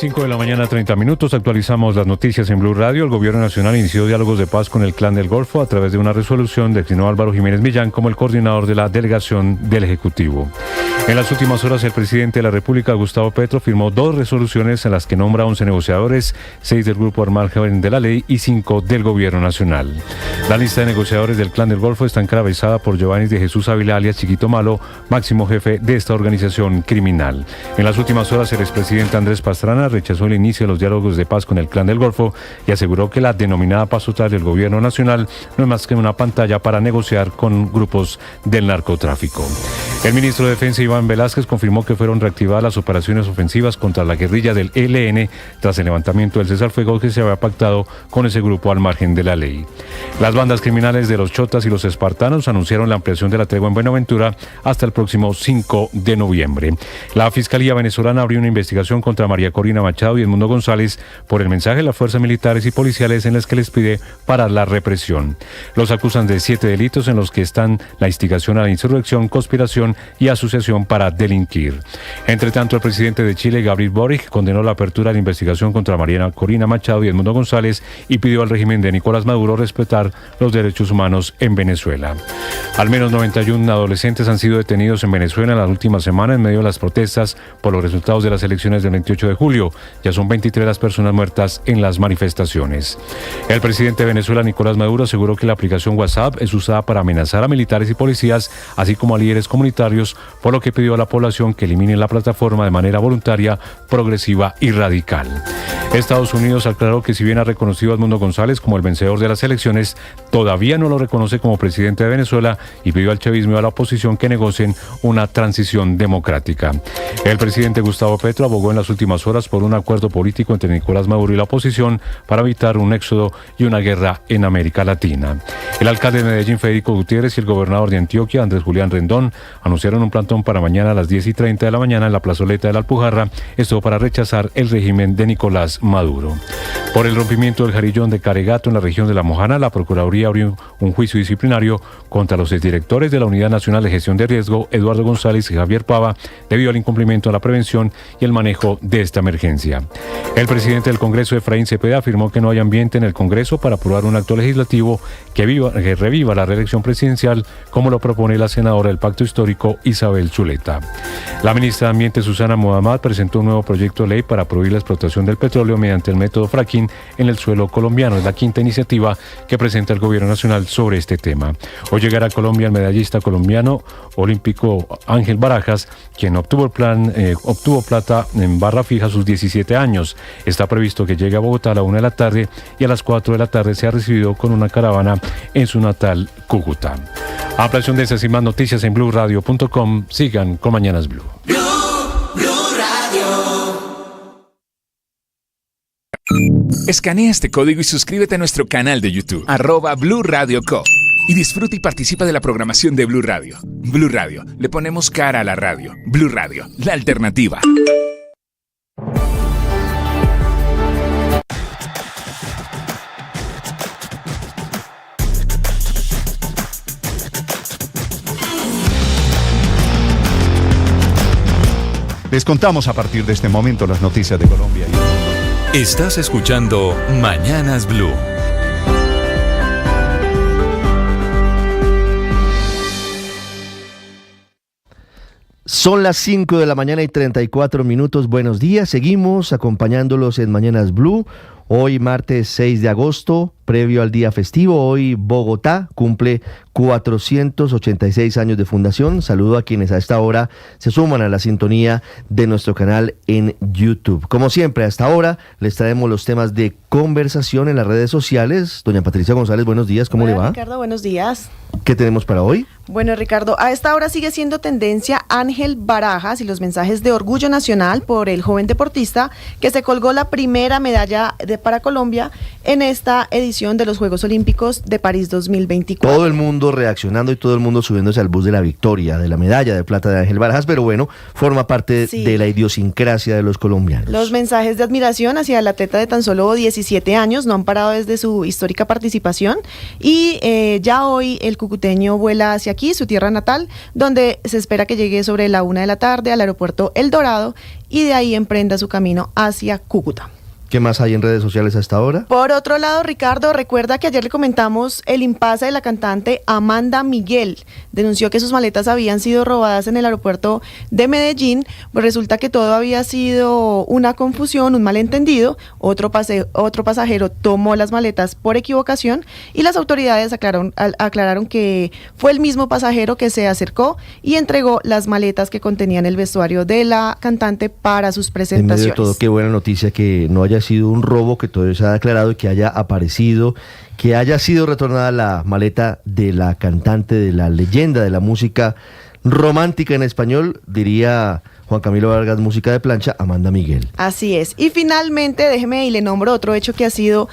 5 de la mañana, 30 minutos. Actualizamos las noticias en Blue Radio. El Gobierno Nacional inició diálogos de paz con el Clan del Golfo a través de una resolución. Designó a Álvaro Jiménez Millán como el coordinador de la delegación del Ejecutivo. En las últimas horas, el presidente de la República, Gustavo Petro, firmó 2 resoluciones en las que nombra 11 negociadores, 6 del Grupo al margen de la ley y 5 del Gobierno Nacional. La lista de negociadores del Clan del Golfo está encabezada por Giovanni de Jesús Ávila, alias Chiquito Malo, máximo jefe de esta organización criminal. En las últimas horas, el expresidente Andrés Pastrana rechazó el inicio de los diálogos de paz con el Clan del Golfo y aseguró que la denominada paz total del Gobierno Nacional no es más que una pantalla para negociar con grupos del narcotráfico. El ministro de Defensa, Iván Velázquez, confirmó que fueron reactivadas las operaciones ofensivas contra la guerrilla del ELN tras el levantamiento del cese al fuego que se había pactado con ese grupo al margen de la ley. Las bandas criminales de los Chotas y los Espartanos anunciaron la ampliación de la tregua en Buenaventura hasta el próximo 5 de noviembre. La Fiscalía venezolana abrió una investigación contra María Corina Machado y Edmundo González por el mensaje de las fuerzas militares y policiales en las que les pide parar la represión. Los acusan de 7 delitos en los que están la instigación a la insurrección, conspiración y asociación para delinquir. Entre tanto, el presidente de Chile, Gabriel Boric, condenó la apertura de la investigación contra María Corina Machado y Edmundo González y pidió al régimen de Nicolás Maduro respetar los derechos humanos en Venezuela. Al menos 91 adolescentes han sido detenidos en Venezuela en las últimas semanas en medio de las protestas por los resultados de las elecciones del 28 de julio. Ya son 23 las personas muertas en las manifestaciones. El presidente de Venezuela, Nicolás Maduro, aseguró que la aplicación WhatsApp es usada para amenazar a militares y policías, así como a líderes comunitarios, por lo que pidió a la población que eliminen la plataforma de manera voluntaria, progresiva y radical. Estados Unidos aclaró que si bien ha reconocido a Edmundo González como el vencedor de las elecciones, todavía no lo reconoce como presidente de Venezuela y pidió al chavismo y a la oposición que negocien una transición democrática. El presidente Gustavo Petro abogó en las últimas horas por un acuerdo político entre Nicolás Maduro y la oposición para evitar un éxodo y una guerra en América Latina. El alcalde de Medellín, Federico Gutiérrez, y el gobernador de Antioquia, Andrés Julián Rendón, anunciaron un plantón para mañana a las 10:30 de la mañana en la plazoleta de la Alpujarra, esto para rechazar el régimen de Nicolás Maduro. Por el rompimiento del jarillón de Caregato en la región de La Mojana, la Procuraduría abrió un juicio disciplinario contra los exdirectores de la Unidad Nacional de Gestión de Riesgo, Eduardo González y Javier Pava, debido al incumplimiento a la prevención y el manejo de esta emergencia. El presidente del Congreso, Efraín Cepeda, afirmó que no hay ambiente en el Congreso para aprobar un acto legislativo que reviva la reelección presidencial, como lo propone la senadora del Pacto Histórico, Isabel Zuleta. La ministra de Ambiente, Susana Muhammad, presentó un nuevo proyecto de ley para prohibir la explotación del petróleo mediante el método fracking en el suelo colombiano. Es la quinta iniciativa que presenta el Gobierno Nacional sobre este tema. Hoy llegará a Colombia el medallista colombiano olímpico Ángel Barajas, quien obtuvo plata en barra fija a sus 17 años. Está previsto que llegue a Bogotá a la 1 de la tarde y a las 4 de la tarde se ha recibido con una caravana en su natal Cúcuta. Ampliación de esas y más noticias en BlueRadio.com. Sigan con Mañanas Blue. Escanea este código y suscríbete a nuestro canal de YouTube, @BlueRadioCo. Y disfruta y participa de la programación de Blue Radio. Blue Radio, le ponemos cara a la radio. Blue Radio, la alternativa. Les contamos a partir de este momento las noticias de Colombia y el mundo. Estás escuchando Mañanas Blue. Son las 5 de la mañana y 34 minutos. Buenos días. Seguimos acompañándolos en Mañanas Blue. Hoy martes 6 de agosto, previo al día festivo. Hoy Bogotá cumple 486 años de fundación. Saludo a quienes a esta hora se suman a la sintonía de nuestro canal en YouTube. Como siempre, hasta ahora les traemos los temas de conversación en las redes sociales. Doña Patricia González, buenos días, ¿cómo le va? Ricardo, buenos días. ¿Qué tenemos para hoy? Bueno, Ricardo, a esta hora sigue siendo tendencia Ángel Barajas y los mensajes de orgullo nacional por el joven deportista que se colgó la primera medalla de para Colombia en esta edición de los Juegos Olímpicos de París 2024. Todo el mundo reaccionando y todo el mundo subiéndose al bus de la victoria, de la medalla de plata de Ángel Barajas, pero bueno, forma parte de la idiosincrasia de los colombianos. Los mensajes de admiración hacia el atleta de tan solo 17 años no han parado desde su histórica participación y ya hoy el cucuteño vuela hacia aquí, su tierra natal, donde se espera que llegue sobre la 1 de la tarde al aeropuerto El Dorado y de ahí emprenda su camino hacia Cúcuta. ¿Qué más hay en redes sociales hasta ahora? Por otro lado, Ricardo, recuerda que ayer le comentamos el impasse de la cantante Amanda Miguel. Denunció que sus maletas habían sido robadas en el aeropuerto de Medellín. Pues resulta que todo había sido una confusión, un malentendido. Otro pasajero tomó las maletas por equivocación y las autoridades aclararon que fue el mismo pasajero que se acercó y entregó las maletas que contenían el vestuario de la cantante para sus presentaciones. En medio de todo, qué buena noticia que no haya sido un robo, que todo se ha aclarado y que haya aparecido, que haya sido retornada la maleta de la cantante, de la leyenda de la música romántica en español, diría Juan Camilo Vargas, música de plancha, Amanda Miguel. Así es. Y finalmente, déjeme y le nombro otro hecho que ha sido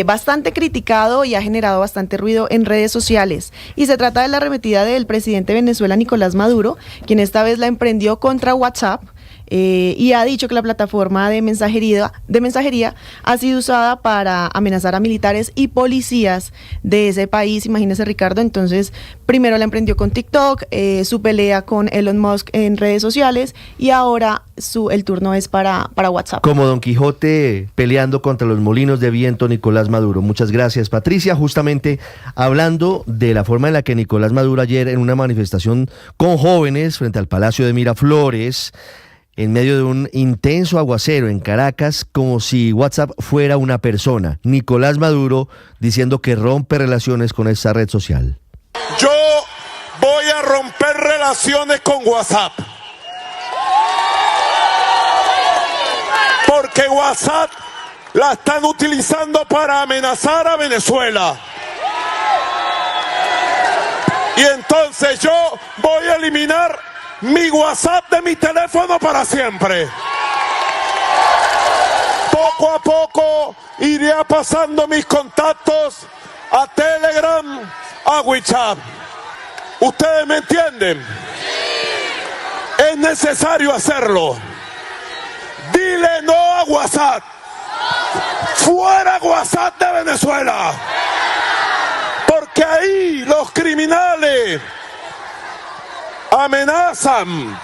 bastante criticado y ha generado bastante ruido en redes sociales. Y se trata de la arremetida del presidente de Venezuela, Nicolás Maduro, quien esta vez la emprendió contra WhatsApp. Y ha dicho que la plataforma de mensajería ha sido usada para amenazar a militares y policías de ese país. Imagínese, Ricardo, entonces primero la emprendió con TikTok, su pelea con Elon Musk en redes sociales y ahora el turno es para WhatsApp. Como Don Quijote peleando contra los molinos de viento, Nicolás Maduro. Muchas gracias, Patricia. Justamente hablando de la forma en la que Nicolás Maduro ayer en una manifestación con jóvenes frente al Palacio de Miraflores, en medio de un intenso aguacero en Caracas, como si WhatsApp fuera una persona. Nicolás Maduro diciendo que rompe relaciones con esta red social. Yo voy a romper relaciones con WhatsApp. Porque WhatsApp la están utilizando para amenazar a Venezuela. Y entonces yo voy a eliminar mi WhatsApp de mi teléfono para siempre. Poco a poco iré pasando mis contactos a Telegram, a WhatsApp. ¿Ustedes me entienden? Es necesario hacerlo. Dile no a WhatsApp. Fuera WhatsApp de Venezuela. Porque ahí los criminales amenazan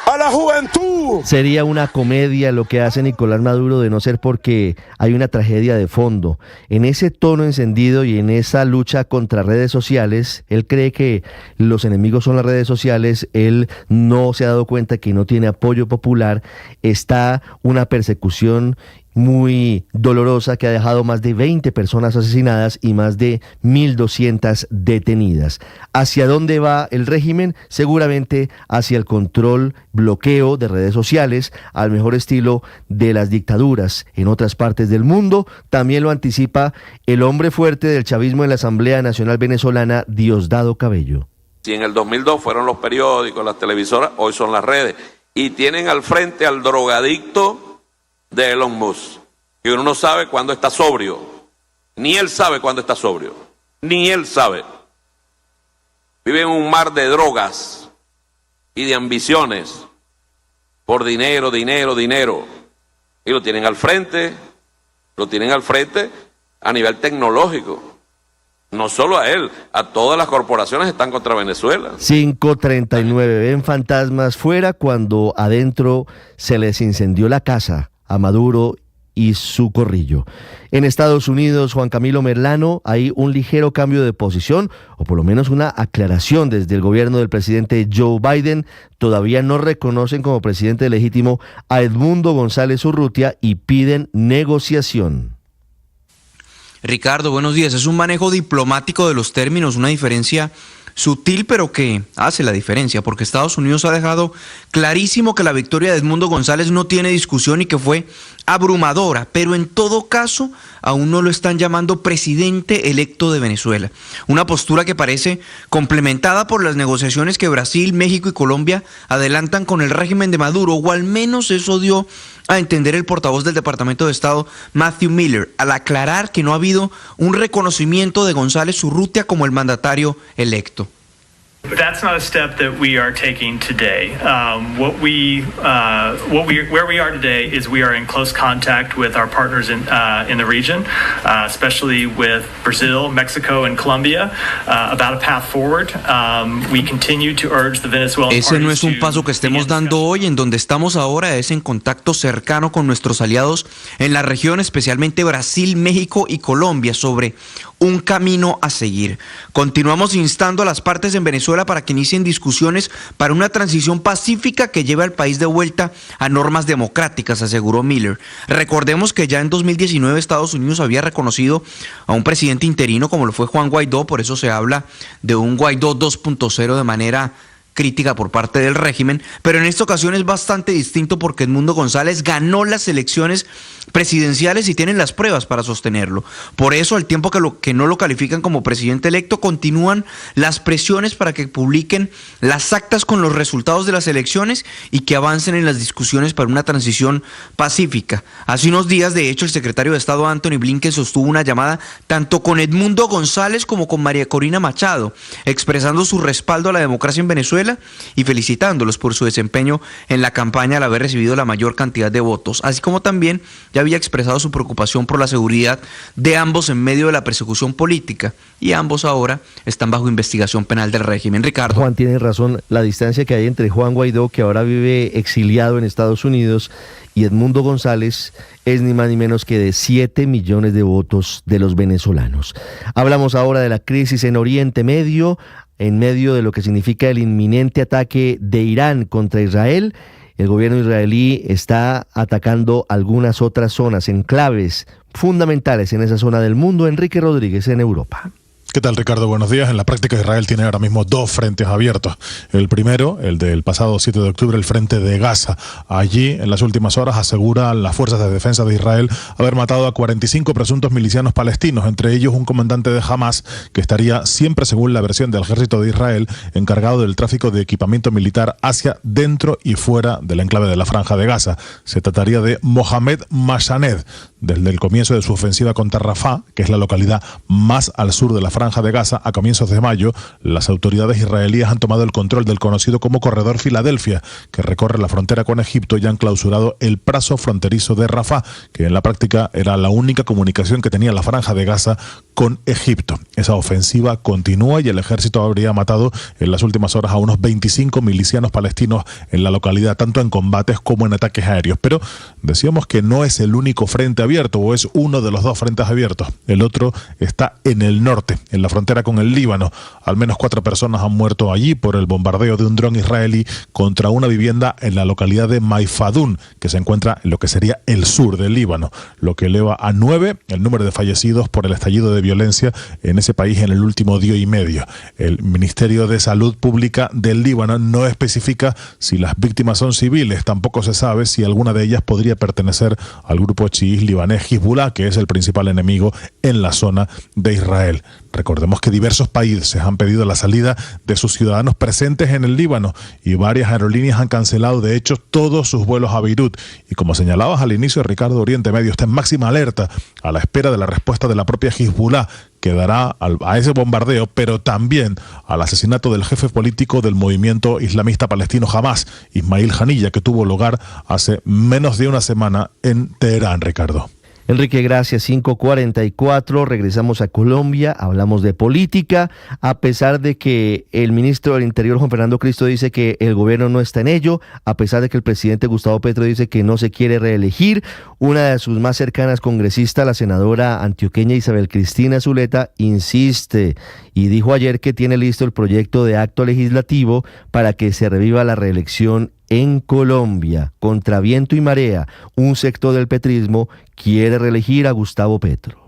a la juventud. Sería una comedia lo que hace Nicolás Maduro, de no ser porque hay una tragedia de fondo. En ese tono encendido y en esa lucha contra redes sociales, él cree que los enemigos son las redes sociales, él no se ha dado cuenta que no tiene apoyo popular, está una persecución muy dolorosa que ha dejado más de 20 personas asesinadas y más de 1.200 detenidas. ¿Hacia dónde va el régimen? Seguramente hacia el control, bloqueo de redes sociales, al mejor estilo de las dictaduras en otras partes del mundo. También lo anticipa el hombre fuerte del chavismo en la Asamblea Nacional Venezolana, Diosdado Cabello. Si en el 2002 fueron los periódicos, las televisoras, hoy son las redes. Y tienen al frente al drogadicto de Elon Musk, que uno no sabe cuándo está sobrio, ni él sabe cuándo está sobrio, ni él sabe. Vive en un mar de drogas y de ambiciones por dinero, dinero, dinero, y lo tienen al frente a nivel tecnológico. No solo a él, a todas las corporaciones están contra Venezuela. 5:39, ven fantasmas fuera cuando adentro se les incendió la casa a Maduro y su corrillo. En Estados Unidos, Juan Camilo Merlano, hay un ligero cambio de posición, o por lo menos una aclaración desde el gobierno del presidente Joe Biden. Todavía no reconocen como presidente legítimo a Edmundo González Urrutia y piden negociación. Ricardo, buenos días. Es un manejo diplomático de los términos, una diferencia sutil, pero que hace la diferencia, porque Estados Unidos ha dejado clarísimo que la victoria de Edmundo González no tiene discusión y que fue abrumadora, pero en todo caso aún no lo están llamando presidente electo de Venezuela. Una postura que parece complementada por las negociaciones que Brasil, México y Colombia adelantan con el régimen de Maduro, o al menos eso dio a entender el portavoz del Departamento de Estado, Matthew Miller, al aclarar que no ha habido un reconocimiento de González Urrutia como el mandatario electo. That's not a step that we are taking today. Where we are today is we are in close contact with our partners in the region, especially with Brazil, Mexico, and Colombia, about a path forward. We continue to urge the Venezuelan Ese no es un paso que estemos dando hoy. En donde estamos ahora es en contacto cercano con nuestros aliados en la región, especialmente Brasil, México y Colombia, sobre un camino a seguir. Continuamos instando a las partes en Venezuela para que inicien discusiones para una transición pacífica que lleve al país de vuelta a normas democráticas, aseguró Miller. Recordemos que ya en 2019 Estados Unidos había reconocido a un presidente interino como lo fue Juan Guaidó, por eso se habla de un Guaidó 2.0 de manera crítica por parte del régimen, pero en esta ocasión es bastante distinto porque Edmundo González ganó las elecciones presidenciales y tienen las pruebas para sostenerlo. Por eso, al tiempo que no lo califican como presidente electo, continúan las presiones para que publiquen las actas con los resultados de las elecciones y que avancen en las discusiones para una transición pacífica. Hace unos días, de hecho, el secretario de Estado Anthony Blinken sostuvo una llamada tanto con Edmundo González como con María Corina Machado, expresando su respaldo a la democracia en Venezuela y felicitándolos por su desempeño en la campaña al haber recibido la mayor cantidad de votos, así como también ya había expresado su preocupación por la seguridad de ambos en medio de la persecución política, y ambos ahora están bajo investigación penal del régimen. Ricardo. Juan tiene razón, la distancia que hay entre Juan Guaidó, que ahora vive exiliado en Estados Unidos, y Edmundo González es ni más ni menos que de 7 millones de votos de los venezolanos. Hablamos ahora de la crisis en Oriente Medio, en medio de lo que significa el inminente ataque de Irán contra Israel. El gobierno israelí está atacando algunas otras zonas, enclaves fundamentales en esa zona del mundo. Enrique Rodríguez en Europa. ¿Qué tal, Ricardo? Buenos días. En la práctica, Israel tiene ahora mismo dos frentes abiertos. El primero, el del pasado 7 de octubre, el frente de Gaza. Allí, en las últimas horas, aseguran las fuerzas de defensa de Israel haber matado a 45 presuntos milicianos palestinos, entre ellos un comandante de Hamas, que estaría siempre, según la versión del ejército de Israel, encargado del tráfico de equipamiento militar hacia dentro y fuera del enclave de la Franja de Gaza. Se trataría de Mohamed Mashaned. Desde el comienzo de su ofensiva contra Rafah, que es la localidad más al sur de la Franja de Gaza, a comienzos de mayo, las autoridades israelíes han tomado el control del conocido como Corredor Filadelfia, que recorre la frontera con Egipto, y han clausurado el paso fronterizo de Rafah, que en la práctica era la única comunicación que tenía la Franja de Gaza con Egipto. Esa ofensiva continúa y el ejército habría matado en las últimas horas a unos 25 milicianos palestinos en la localidad, tanto en combates como en ataques aéreos. Pero decíamos que no es el único frente abierto, o es uno de los dos frentes abiertos. El otro está en el norte, en la frontera con el Líbano. Al menos 4 personas han muerto allí por el bombardeo de un dron israelí contra una vivienda en la localidad de Maifadún, que se encuentra en lo que sería el sur del Líbano, lo que eleva a 9 el número de fallecidos por el estallido de violencia en ese país en el último día y medio. El Ministerio de Salud Pública del Líbano no especifica si las víctimas son civiles. Tampoco se sabe si alguna de ellas podría pertenecer al grupo chií libanés Hezbollah, que es el principal enemigo en la zona de Israel. Recordemos que diversos países han pedido la salida de sus ciudadanos presentes en el Líbano, y varias aerolíneas han cancelado de hecho todos sus vuelos a Beirut. Y como señalabas al inicio, Ricardo, Oriente Medio está en máxima alerta a la espera de la respuesta de la propia Hezbollah, que dará a ese bombardeo, pero también al asesinato del jefe político del movimiento islamista palestino Hamas, Ismail Haniyeh, que tuvo lugar hace menos de una semana en Teherán, Ricardo. Enrique, gracias. 5:44, regresamos a Colombia, hablamos de política, a pesar de que el ministro del Interior, Juan Fernando Cristo, dice que el gobierno no está en ello, a pesar de que el presidente Gustavo Petro dice que no se quiere reelegir. Una de sus más cercanas congresistas, la senadora antioqueña Isabel Cristina Zuleta, insiste y dijo ayer que tiene listo el proyecto de acto legislativo para que se reviva la reelección en Colombia. Contra viento y marea, un sector del petrismo quiere reelegir a Gustavo Petro.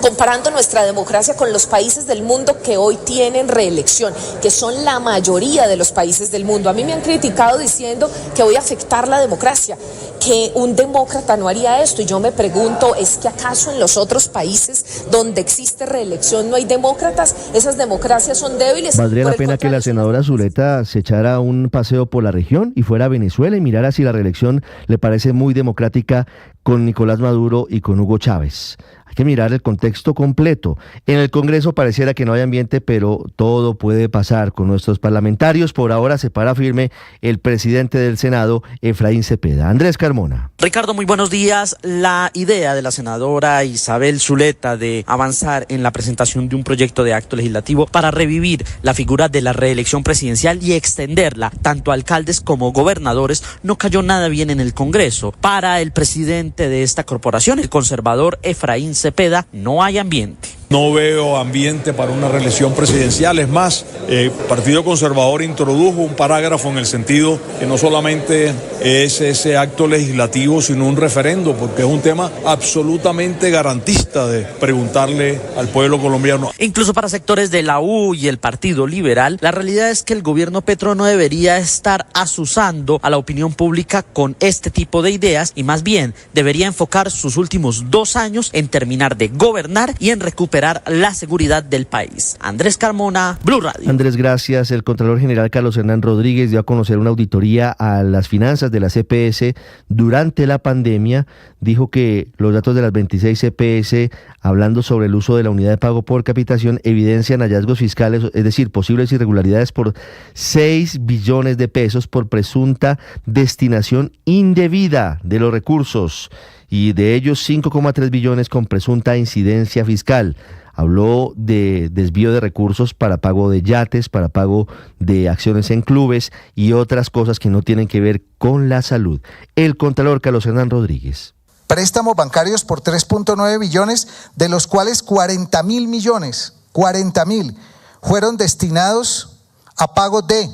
Comparando nuestra democracia con los países del mundo que hoy tienen reelección, que son la mayoría de los países del mundo. A mí me han criticado diciendo que voy a afectar la democracia, que un demócrata no haría esto, y yo me pregunto, ¿es que acaso en los otros países donde existe reelección no hay demócratas? Esas democracias son débiles. ¿Valdría la pena que la senadora Zuleta se echara un paseo por la región y fuera a Venezuela y mirara si la reelección le parece muy democrática con Nicolás Maduro y con Hugo Chávez? Hay que mirar el contexto completo. En el Congreso pareciera que no hay ambiente, pero todo puede pasar con nuestros parlamentarios. Por ahora se para firme el presidente del Senado, Efraín Cepeda. Andrés Carmona. Ricardo, muy buenos días. La idea de la senadora Isabel Zuleta de avanzar en la presentación de un proyecto de acto legislativo para revivir la figura de la reelección presidencial y extenderla tanto a alcaldes como gobernadores no cayó nada bien en el Congreso. Para el presidente de esta corporación, el conservador Efraín Cepeda, no hay ambiente. No veo ambiente para una reelección presidencial. Es más, el Partido Conservador introdujo un parágrafo en el sentido que no solamente es ese acto legislativo, sino un referendo, porque es un tema absolutamente garantista de preguntarle al pueblo colombiano. Incluso para sectores de la U y el Partido Liberal, la realidad es que el gobierno Petro no debería estar asusando a la opinión pública con este tipo de ideas y más bien debería enfocar sus últimos 2 años en terminar de gobernar y en recuperar la seguridad del país. Andrés Carmona, Blue Radio. Andrés, gracias. El Contralor General Carlos Hernán Rodríguez dio a conocer una auditoría a las finanzas de la CPS durante la pandemia. Dijo que los datos de las 26 CPS, hablando sobre el uso de la unidad de pago por capitación, evidencian hallazgos fiscales, es decir, posibles irregularidades por 6 billones de pesos por presunta destinación indebida de los recursos, y de ellos 5,3 billones con presunta incidencia fiscal. Habló de desvío de recursos para pago de yates, para pago de acciones en clubes y otras cosas que no tienen que ver con la salud. El Contralor Carlos Hernán Rodríguez. Préstamos bancarios por 3.9 billones, de los cuales 40.000 millones, 40.000, fueron destinados a pago de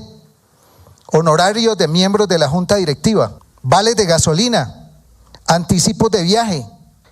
honorarios de miembros de la Junta Directiva, vales de gasolina, anticipos de viaje,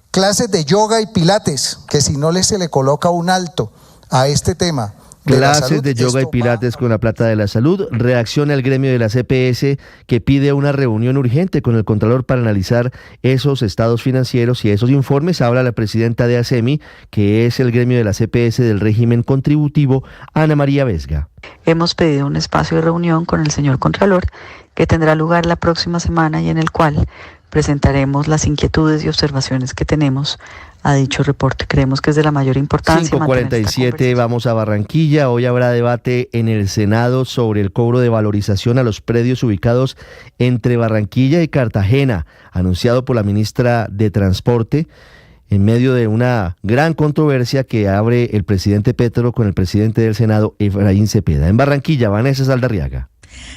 clases de yoga y pilates, que si no se le coloca un alto a este tema de clases salud, de yoga y pilates con la plata de la salud. Reacciona el gremio de la CPS, que pide una reunión urgente con el Contralor para analizar esos estados financieros y esos informes. Habla la presidenta de ASEMI, que es el gremio de la CPS del régimen contributivo, Ana María Vesga. Hemos pedido un espacio de reunión con el señor Contralor que tendrá lugar la próxima semana y en el cual presentaremos las inquietudes y observaciones que tenemos a dicho reporte. Creemos que es de la mayor importancia. 5:47, vamos a Barranquilla. Hoy habrá debate en el Senado sobre el cobro de valorización a los predios ubicados entre Barranquilla y Cartagena, anunciado por la ministra de Transporte, en medio de una gran controversia que abre el presidente Petro con el presidente del Senado, Efraín Cepeda. En Barranquilla, Vanessa Saldarriaga.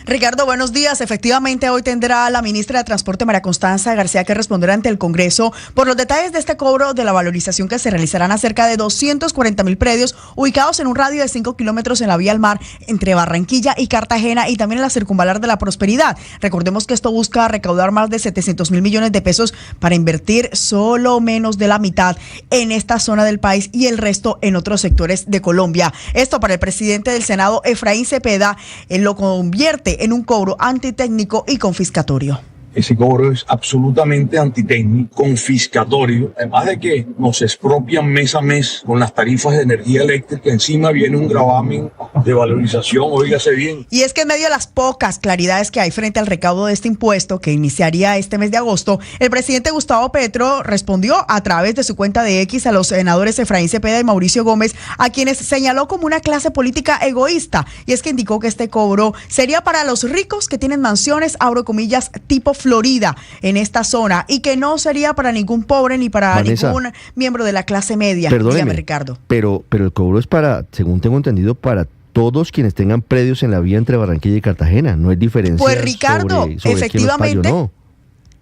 Ricardo, buenos días. Efectivamente, hoy tendrá la ministra de Transporte, María Constanza García, que responder ante el Congreso por los detalles de este cobro de la valorización que se realizarán a cerca de 240.000 predios ubicados en un radio de 5 kilómetros en la vía al mar entre Barranquilla y Cartagena y también en la circunvalar de la Prosperidad. Recordemos que esto busca recaudar más de 700.000 millones de pesos para invertir solo menos de la mitad en esta zona del país y el resto en otros sectores de Colombia. Esto para el presidente del Senado, Efraín Cepeda, lo convierte en un cobro antitécnico y confiscatorio. Ese cobro es absolutamente antitécnico, confiscatorio, además de que nos expropian mes a mes con las tarifas de energía eléctrica. Encima viene un gravamen de valorización, óigase bien. Y es que en medio de las pocas claridades que hay frente al recaudo de este impuesto que iniciaría este mes de agosto, el presidente Gustavo Petro respondió a través de su cuenta de X a los senadores Efraín Cepeda y Mauricio Gómez, a quienes señaló como una clase política egoísta. Y es que indicó que este cobro sería para los ricos que tienen mansiones, abro comillas, tipo Florida en esta zona, y que no sería para ningún pobre ni para Vanessa, ningún miembro de la clase media. Perdóneme, dígame, Ricardo. Pero el cobro es para, según tengo entendido, para todos quienes tengan predios en la vía entre Barranquilla y Cartagena. No hay diferencia. Pues Ricardo, sobre efectivamente. quién los pagó, no.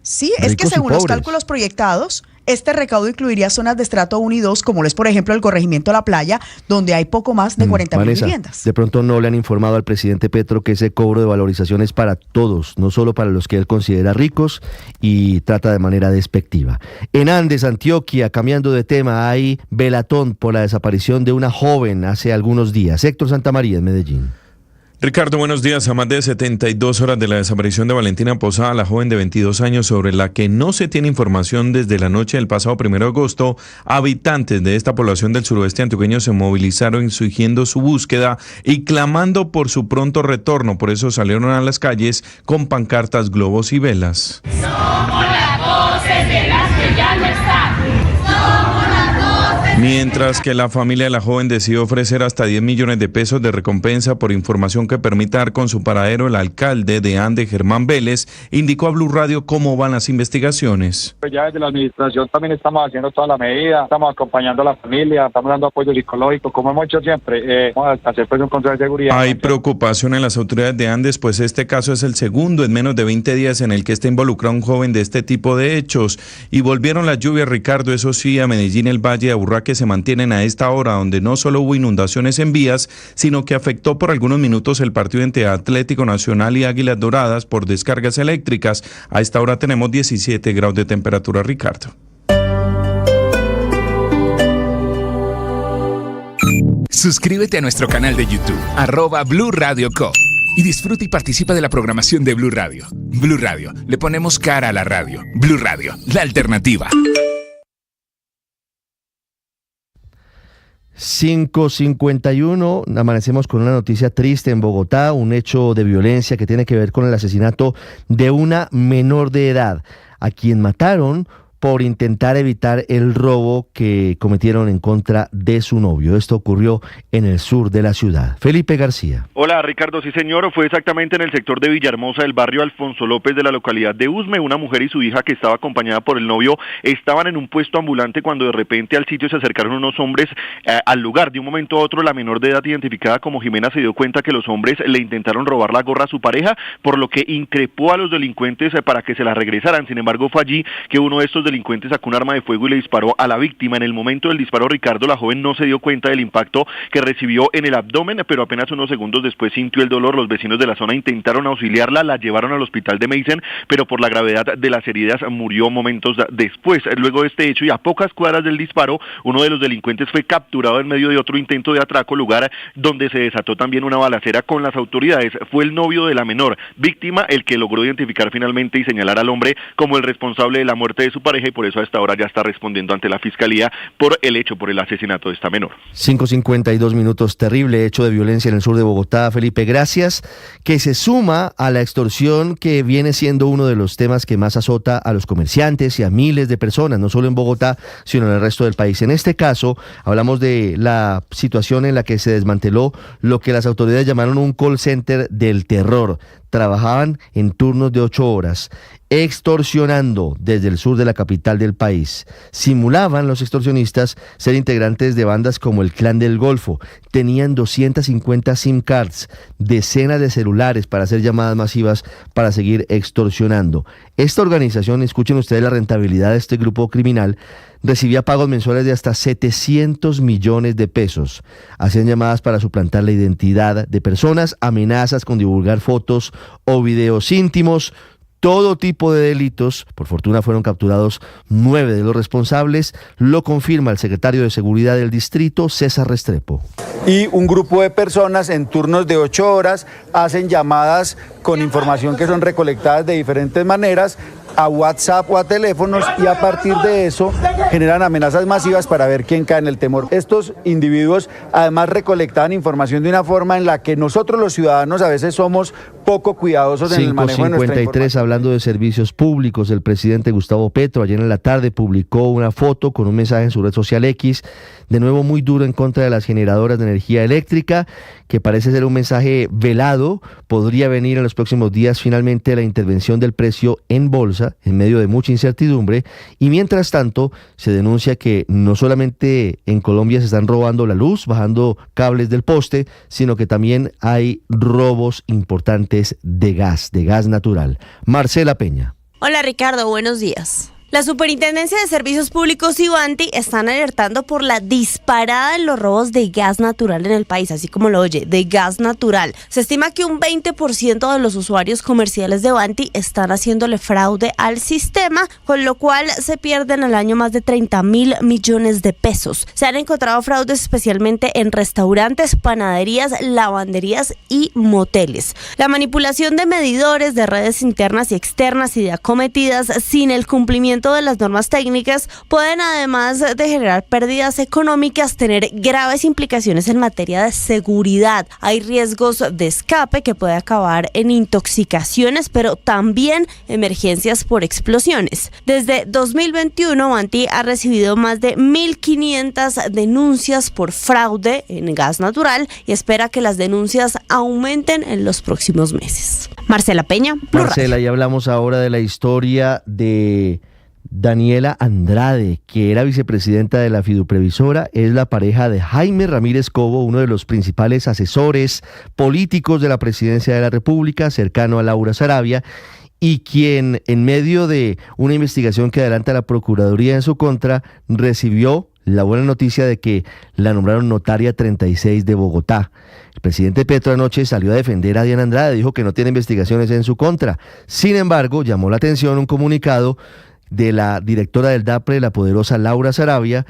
Sí, es que según los cálculos proyectados, Este recaudo incluiría zonas de estrato 1 y 2, como lo es, por ejemplo, el corregimiento La Playa, donde hay poco más de 40.000 viviendas. De pronto no le han informado al presidente Petro que ese cobro de valorización es para todos, no solo para los que él considera ricos y trata de manera despectiva. En Andes, Antioquia, cambiando de tema, hay velatón por la desaparición de una joven hace algunos días. Héctor Santamaría, en Medellín. Ricardo, buenos días. A más de 72 horas de la desaparición de Valentina Posada, la joven de 22 años sobre la que no se tiene información desde la noche del pasado 1 de agosto, habitantes de esta población del suroeste antioqueño se movilizaron exigiendo su búsqueda y clamando por su pronto retorno. Por eso salieron a las calles con pancartas, globos y velas. Somos las voces de las que ya no están. Mientras que la familia de la joven decidió ofrecer hasta 10 millones de pesos de recompensa por información que permita dar con su paradero, el alcalde de Andes, Germán Vélez, indicó a Blue Radio cómo van las investigaciones. Pues ya desde la administración también estamos haciendo toda la medida, estamos acompañando a la familia, estamos dando apoyo psicológico, como hemos hecho siempre, vamos a hacer pues un control de seguridad. Hay preocupación en las autoridades de Andes, pues este caso es el segundo en menos de 20 días en el que está involucrado un joven de este tipo de hechos. Y volvieron las lluvias, Ricardo, eso sí, a Medellín, el Valle de Aburrá, que se mantienen a esta hora, donde no solo hubo inundaciones en vías, sino que afectó por algunos minutos el partido entre Atlético Nacional y Águilas Doradas por descargas eléctricas. A esta hora tenemos 17 grados de temperatura, Ricardo. Suscríbete a nuestro canal de YouTube, @Blue Radio Co. Y disfruta y participa de la programación de Blue Radio. Blue Radio, le ponemos cara a la radio. Blue Radio, la alternativa. 5:51, amanecemos con una noticia triste en Bogotá, un hecho de violencia que tiene que ver con el asesinato de una menor de edad, a quien mataron por intentar evitar el robo que cometieron en contra de su novio. Esto ocurrió en el sur de la ciudad. Felipe García. Hola Ricardo, sí señor, fue exactamente en el sector de Villahermosa, del barrio Alfonso López de la localidad de Usme. Una mujer y su hija, que estaba acompañada por el novio, estaban en un puesto ambulante cuando de repente al sitio se acercaron unos hombres al lugar. De un momento a otro, la menor de edad, identificada como Jimena, se dio cuenta que los hombres le intentaron robar la gorra a su pareja, por lo que increpó a los delincuentes para que se la regresaran. Sin embargo, fue allí que uno de estos delincuentes sacó un arma de fuego y le disparó a la víctima. En el momento del disparo, Ricardo, la joven no se dio cuenta del impacto que recibió en el abdomen, pero apenas unos segundos después sintió el dolor. Los vecinos de la zona intentaron auxiliarla, la llevaron al hospital de Meisen, pero por la gravedad de las heridas murió momentos después. Luego de este hecho y a pocas cuadras del disparo, uno de los delincuentes fue capturado en medio de otro intento de atraco, lugar donde se desató también una balacera con las autoridades. Fue el novio de la menor víctima el que logró identificar finalmente y señalar al hombre como el responsable de la muerte de su pareja, y por eso a esta hora ya está respondiendo ante la fiscalía por el asesinato de esta menor. 5:52 minutos, terrible hecho de violencia en el sur de Bogotá, Felipe, gracias, que se suma a la extorsión, que viene siendo uno de los temas que más azota a los comerciantes y a miles de personas, no solo en Bogotá, sino en el resto del país. En este caso, hablamos de la situación en la que se desmanteló lo que las autoridades llamaron un call center del terror. Trabajaban en turnos de 8 horas, extorsionando desde el sur de la capital del país. Simulaban los extorsionistas ser integrantes de bandas como el Clan del Golfo. Tenían 250 SIM cards, decenas de celulares para hacer llamadas masivas para seguir extorsionando. Esta organización, escuchen ustedes la rentabilidad de este grupo criminal, recibía pagos mensuales de hasta 700 millones de pesos. Hacían llamadas para suplantar la identidad de personas, amenazas con divulgar fotos o videos íntimos, todo tipo de delitos. Por fortuna fueron capturados 9 de los responsables, lo confirma el secretario de Seguridad del distrito, César Restrepo. Y un grupo de personas en turnos de 8 horas hacen llamadas con información que son recolectadas de diferentes maneras a WhatsApp o a teléfonos, y a partir de eso generan amenazas masivas para ver quién cae en el temor. Estos individuos además recolectaban información de una forma en la que nosotros los ciudadanos a veces somos poco cuidadosos en el manejo de nuestra información. Hablando de servicios públicos, el presidente Gustavo Petro ayer en la tarde publicó una foto con un mensaje en su red social X, de nuevo muy duro en contra de las generadoras de energía eléctrica, que parece ser un mensaje velado. Podría venir en los próximos días finalmente la intervención del precio en bolsa, en medio de mucha incertidumbre, y mientras tanto se denuncia que no solamente en Colombia se están robando la luz, bajando cables del poste, sino que también hay robos importantes de gas natural. Marcela Peña. Hola Ricardo, buenos días. La Superintendencia de Servicios Públicos y Banti están alertando por la disparada en los robos de gas natural en el país, así como lo oye, de gas natural. Se estima que un 20% de los usuarios comerciales de Banti están haciéndole fraude al sistema, con lo cual se pierden al año más de 30.000 millones de pesos. Se han encontrado fraudes especialmente en restaurantes, panaderías, lavanderías y moteles. La manipulación de medidores de redes internas y externas y de acometidas sin el cumplimiento de las normas técnicas pueden, además de generar pérdidas económicas, tener graves implicaciones en materia de seguridad. Hay riesgos de escape que puede acabar en intoxicaciones, pero también emergencias por explosiones. Desde 2021, Banti ha recibido más de 1.500 denuncias por fraude en gas natural y espera que las denuncias aumenten en los próximos meses. Marcela Peña, Blue Marcela, Radio. y hablamos ahora de la historia de Daniela Andrade, que era vicepresidenta de la Fiduprevisora, es la pareja de Jaime Ramírez Cobo, uno de los principales asesores políticos de la presidencia de la República, cercano a Laura Sarabia, y quien, en medio de una investigación que adelanta la Procuraduría en su contra, recibió la buena noticia de que la nombraron notaria 36 de Bogotá. El presidente Petro anoche salió a defender a Diana Andrade, dijo que no tiene investigaciones en su contra. Sin embargo, llamó la atención un comunicado de la directora del DAPRE, la poderosa Laura Sarabia,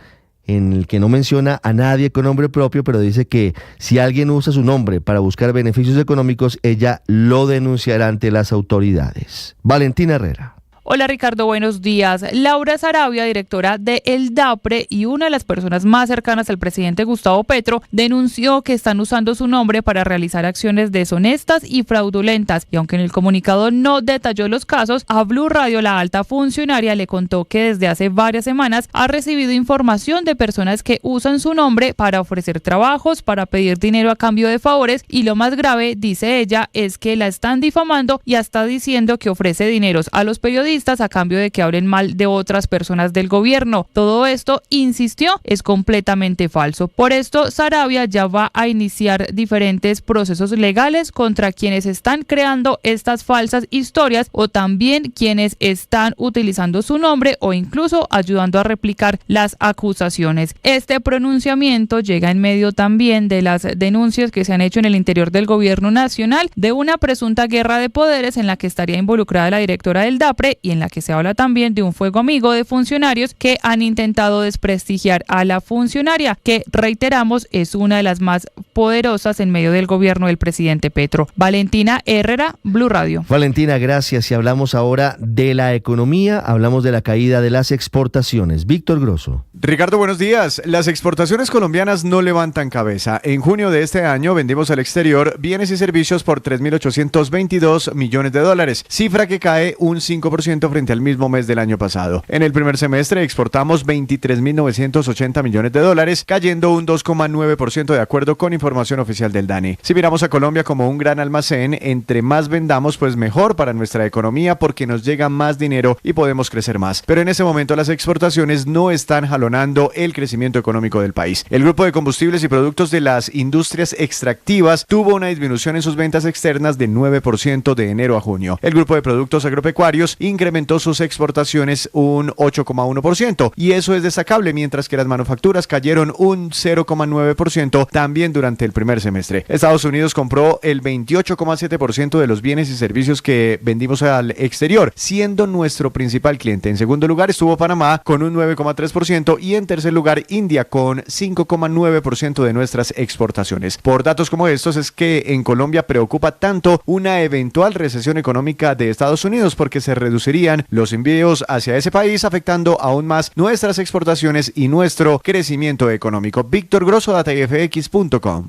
en el que no menciona a nadie con nombre propio, pero dice que si alguien usa su nombre para buscar beneficios económicos, ella lo denunciará ante las autoridades. Valentina Herrera. Hola Ricardo, buenos días. Laura Sarabia, directora de el DAPRE y una de las personas más cercanas al presidente Gustavo Petro, denunció que están usando su nombre para realizar acciones deshonestas y fraudulentas. Y aunque en el comunicado no detalló los casos, a Blue Radio la alta funcionaria le contó que desde hace varias semanas ha recibido información de personas que usan su nombre para ofrecer trabajos, para pedir dinero a cambio de favores, y lo más grave, dice ella, es que la están difamando y hasta diciendo que ofrece dineros a los periodistas a cambio de que hablen mal de otras personas del gobierno. Todo esto, insistió, es completamente falso. Por esto, Sarabia ya va a iniciar diferentes procesos legales contra quienes están creando estas falsas historias o también quienes están utilizando su nombre o incluso ayudando a replicar las acusaciones. Este pronunciamiento llega en medio también de las denuncias que se han hecho en el interior del gobierno nacional de una presunta guerra de poderes en la que estaría involucrada la directora del DAPRE y en la que se habla también de un fuego amigo de funcionarios que han intentado desprestigiar a la funcionaria, que reiteramos es una de las más poderosas en medio del gobierno del presidente Petro. Valentina Herrera, Blue Radio. Valentina, gracias. Y hablamos ahora de la economía, hablamos de la caída de las exportaciones. Víctor Grosso. Ricardo, buenos días. Las exportaciones colombianas no levantan cabeza. En junio de este año vendimos al exterior bienes y servicios por $3.822 millones, cifra que cae un 5% frente al mismo mes del año pasado. En el primer semestre exportamos $23.980 millones, cayendo un 2,9% de acuerdo con información oficial del DANE. Si miramos a Colombia como un gran almacén, entre más vendamos, pues mejor para nuestra economía porque nos llega más dinero y podemos crecer más. Pero en ese momento las exportaciones no están jalonando el crecimiento económico del país. El grupo de combustibles y productos de las industrias extractivas tuvo una disminución en sus ventas externas de 9% de enero a junio. El grupo de productos agropecuarios incrementó sus exportaciones un 8,1% y eso es destacable, mientras que las manufacturas cayeron un 0,9% también durante el primer semestre. Estados Unidos compró el 28,7% de los bienes y servicios que vendimos al exterior, siendo nuestro principal cliente. En segundo lugar estuvo Panamá con un 9,3% y en tercer lugar India con 5,9% de nuestras exportaciones. Por datos como estos es que en Colombia preocupa tanto una eventual recesión económica de Estados Unidos porque se reducirían los envíos hacia ese país, afectando aún más nuestras exportaciones y nuestro crecimiento económico. Víctor Grosso, datafx.com.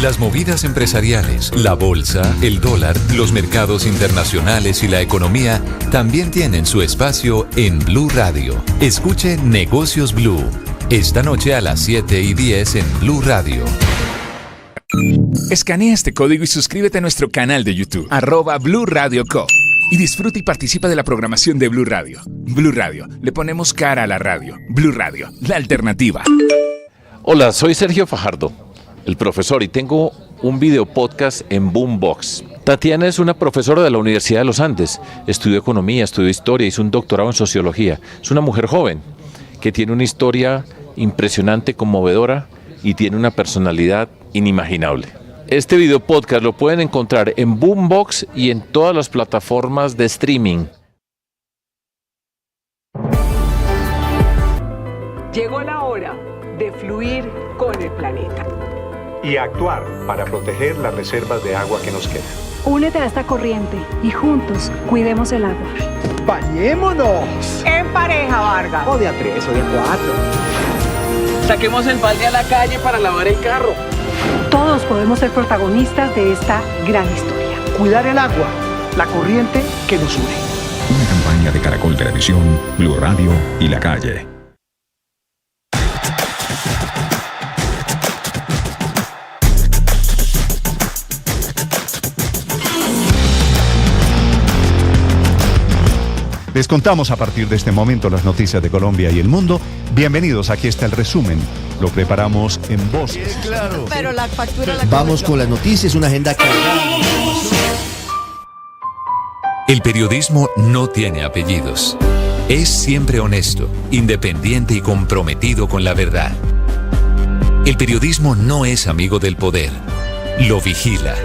Las movidas empresariales, la bolsa, el dólar, los mercados internacionales y la economía también tienen su espacio en Blue Radio. Escuche Negocios Blue, esta noche a las 7:10 en Blue Radio. Escanea este código y suscríbete a nuestro canal de YouTube, @Blue Radio Co. Y disfruta y participa de la programación de Blue Radio. Blue Radio, le ponemos cara a la radio. Blue Radio, la alternativa. Hola, soy Sergio Fajardo, el profesor, y tengo un video podcast en Boombox. Tatiana es una profesora de la Universidad de los Andes. Estudió economía, estudió historia, hizo un doctorado en sociología. Es una mujer joven que tiene una historia impresionante, conmovedora y tiene una personalidad inimaginable. Este video podcast lo pueden encontrar en Boombox y en todas las plataformas de streaming. Llegó la hora de fluir con el planeta y actuar para proteger las reservas de agua que nos quedan. Únete a esta corriente y juntos cuidemos el agua. ¡Bañémonos! En pareja, Vargas. O de a 3 o de a 4. Saquemos el balde a la calle para lavar el carro. Todos podemos ser protagonistas de esta gran historia. Cuidar el agua, la corriente que nos une. Una campaña de Caracol Televisión, Blue Radio y La Calle. Les contamos a partir de este momento las noticias de Colombia y el mundo. Bienvenidos, aquí está el resumen. Lo preparamos en voces. Claro. Pero la factura la Vamos con las noticias, una agenda cargada. El periodismo no tiene apellidos. Es siempre honesto, independiente y comprometido con la verdad. El periodismo no es amigo del poder, lo vigila.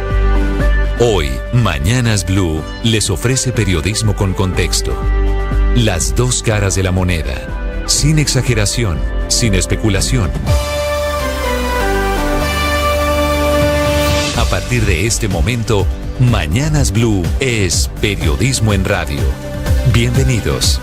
Hoy, Mañanas Blue les ofrece periodismo con contexto. Las dos caras de la moneda, sin exageración, sin especulación. A partir de este momento, Mañanas Blue es periodismo en radio. Bienvenidos.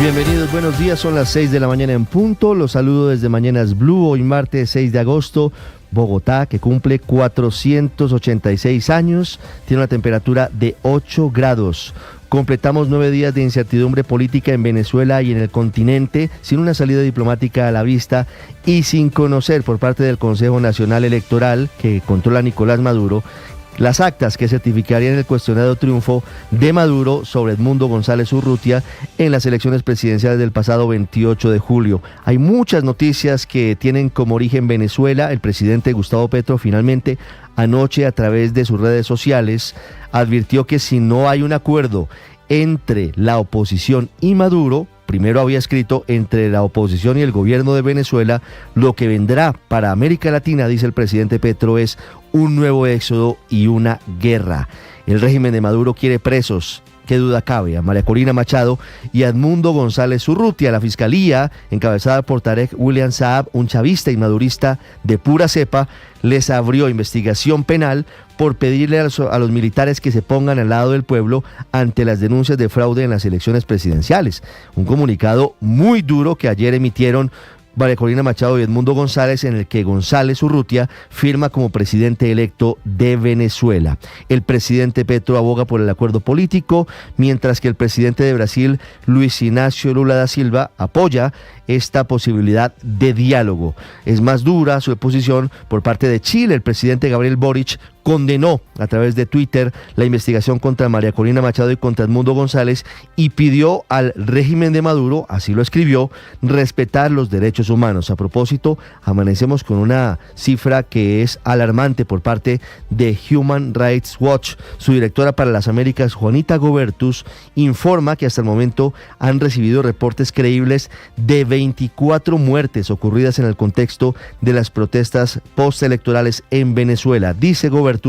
Bienvenidos, buenos días, son las 6 de la mañana en punto, los saludo desde Mañanas Blue, hoy martes 6 de agosto, Bogotá, que cumple 486 años, tiene una temperatura de 8 grados. Completamos 9 días de incertidumbre política en Venezuela y en el continente, sin una salida diplomática a la vista y sin conocer por parte del Consejo Nacional Electoral, que controla Nicolás Maduro, las actas que certificarían el cuestionado triunfo de Maduro sobre Edmundo González Urrutia en las elecciones presidenciales del pasado 28 de julio. Hay muchas noticias que tienen como origen Venezuela. El presidente Gustavo Petro finalmente anoche, a través de sus redes sociales, advirtió que si no hay un acuerdo entre la oposición y Maduro, primero había escrito entre la oposición y el gobierno de Venezuela, lo que vendrá para América Latina, dice el presidente Petro, es un nuevo éxodo y una guerra. El régimen de Maduro quiere presos, qué duda cabe, a María Corina Machado y a Edmundo González Urrutia. La fiscalía, encabezada por Tarek William Saab, un chavista y madurista de pura cepa, les abrió investigación penal por pedirle a los militares que se pongan al lado del pueblo ante las denuncias de fraude en las elecciones presidenciales. Un comunicado muy duro que ayer emitieron María Corina Machado y Edmundo González, en el que González Urrutia firma como presidente electo de Venezuela. El presidente Petro aboga por el acuerdo político, mientras que el presidente de Brasil, Luis Ignacio Lula da Silva, apoya esta posibilidad de diálogo. Es más dura su oposición por parte de Chile. El presidente Gabriel Boric condenó a través de Twitter la investigación contra María Corina Machado y contra Edmundo González y pidió al régimen de Maduro, así lo escribió, respetar los derechos humanos. A propósito, amanecemos con una cifra que es alarmante por parte de Human Rights Watch. Su directora para las Américas, Juanita Gobertus, informa que hasta el momento han recibido reportes creíbles de 24 muertes ocurridas en el contexto de las protestas postelectorales en Venezuela. Dice Gobertus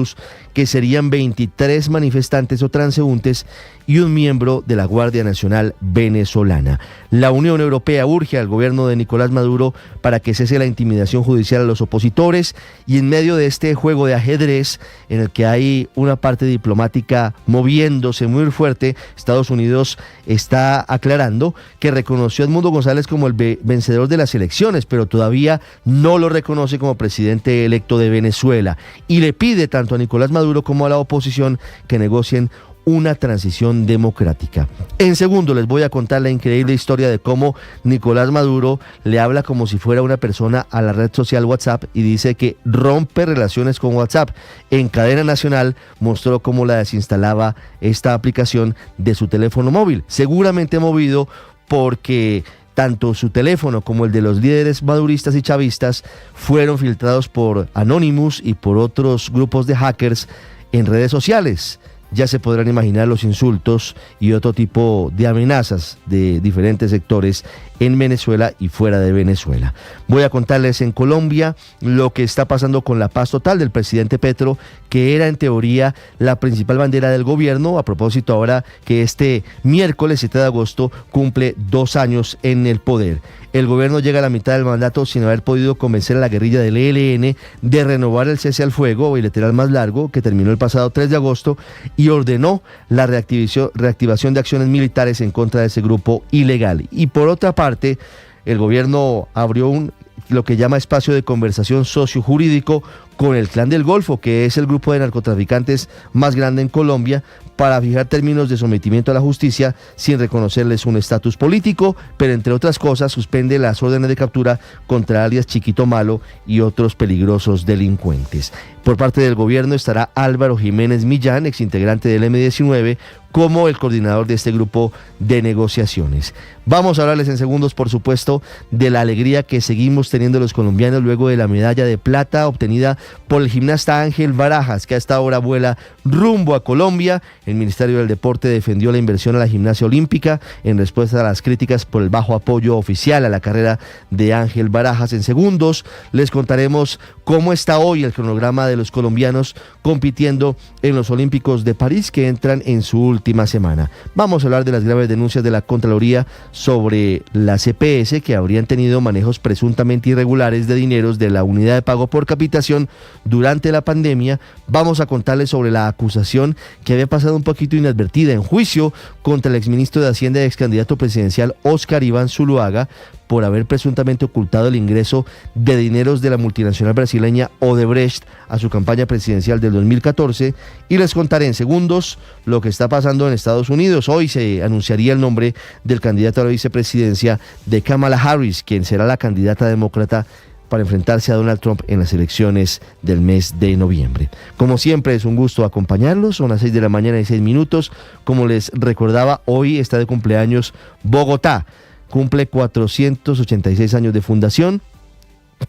que serían 23 manifestantes o transeúntes y un miembro de la Guardia Nacional venezolana. La Unión Europea urge al gobierno de Nicolás Maduro para que cese la intimidación judicial a los opositores, y en medio de este juego de ajedrez en el que hay una parte diplomática moviéndose muy fuerte, Estados Unidos está aclarando que reconoció a Edmundo González como el vencedor de las elecciones, pero todavía no lo reconoce como presidente electo de Venezuela, y le pide tanto a Nicolás Maduro como a la oposición que negocien una transición democrática. En segundo, les voy a contar la increíble historia de cómo Nicolás Maduro le habla como si fuera una persona a la red social WhatsApp y dice que rompe relaciones con WhatsApp. En cadena nacional mostró cómo la desinstalaba esta aplicación de su teléfono móvil, seguramente movido porque Tanto su teléfono como el de los líderes maduristas y chavistas fueron filtrados por Anonymous y por otros grupos de hackers en redes sociales. Ya se podrán imaginar los insultos y otro tipo de amenazas de diferentes sectores en Venezuela y fuera de Venezuela. Voy a contarles en Colombia lo que está pasando con la paz total del presidente Petro, que era en teoría la principal bandera del gobierno, a propósito ahora que este miércoles 7 de agosto cumple 2 años en el poder. El gobierno llega a la mitad del mandato sin haber podido convencer a la guerrilla del ELN de renovar el cese al fuego bilateral más largo que terminó el pasado 3 de agosto y ordenó la reactivación de acciones militares en contra de ese grupo ilegal. Y por otra parte, el gobierno abrió lo que llama espacio de conversación sociojurídico con el Clan del Golfo, que es el grupo de narcotraficantes más grande en Colombia, para fijar términos de sometimiento a la justicia sin reconocerles un estatus político, pero entre otras cosas suspende las órdenes de captura contra alias Chiquito Malo y otros peligrosos delincuentes. Por parte del gobierno estará Álvaro Jiménez Millán, exintegrante del M-19, como el coordinador de este grupo de negociaciones. Vamos a hablarles en segundos, por supuesto, de la alegría que seguimos teniendo los colombianos luego de la medalla de plata obtenida por el gimnasta Ángel Barajas, que a esta hora vuela rumbo a Colombia. El Ministerio del Deporte defendió la inversión a la gimnasia olímpica en respuesta a las críticas por el bajo apoyo oficial a la carrera de Ángel Barajas. En segundos les contaremos cómo está hoy el cronograma de los colombianos compitiendo en los Olímpicos de París, que entran en su última semana. Vamos a hablar de las graves denuncias de la Contraloría sobre las EPS, que habrían tenido manejos presuntamente irregulares de dineros de la unidad de pago por capitación durante la pandemia. Vamos a contarles sobre la acusación que había pasado un poquito inadvertida en juicio contra el exministro de Hacienda y ex candidato presidencial Óscar Iván Zuluaga por haber presuntamente ocultado el ingreso de dineros de la multinacional brasileña Odebrecht a su campaña presidencial del 2014, y les contaré en segundos lo que está pasando en Estados Unidos. Hoy se anunciaría el nombre del candidato a la vicepresidencia de Kamala Harris, quien será la candidata demócrata para enfrentarse a Donald Trump en las elecciones del mes de noviembre. Como siempre, es un gusto acompañarlos. Son las 6 de la mañana y 6 minutos. Como les recordaba, hoy está de cumpleaños Bogotá. Cumple 486 años de fundación.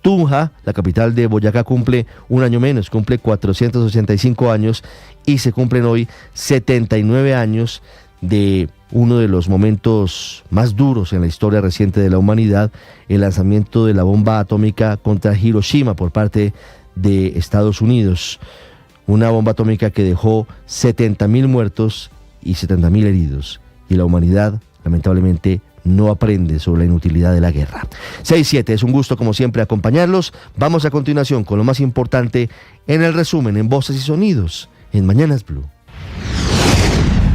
Tunja, la capital de Boyacá, cumple un año menos, cumple 485 años, y se cumplen hoy 79 años de uno de los momentos más duros en la historia reciente de la humanidad, el lanzamiento de la bomba atómica contra Hiroshima por parte de Estados Unidos. Una bomba atómica que dejó 70.000 muertos y 70.000 heridos. Y la humanidad, lamentablemente, no aprende sobre la inutilidad de la guerra. 6-7, es un gusto como siempre acompañarlos. Vamos a continuación con lo más importante en el resumen en Voces y Sonidos en Mañanas Blue.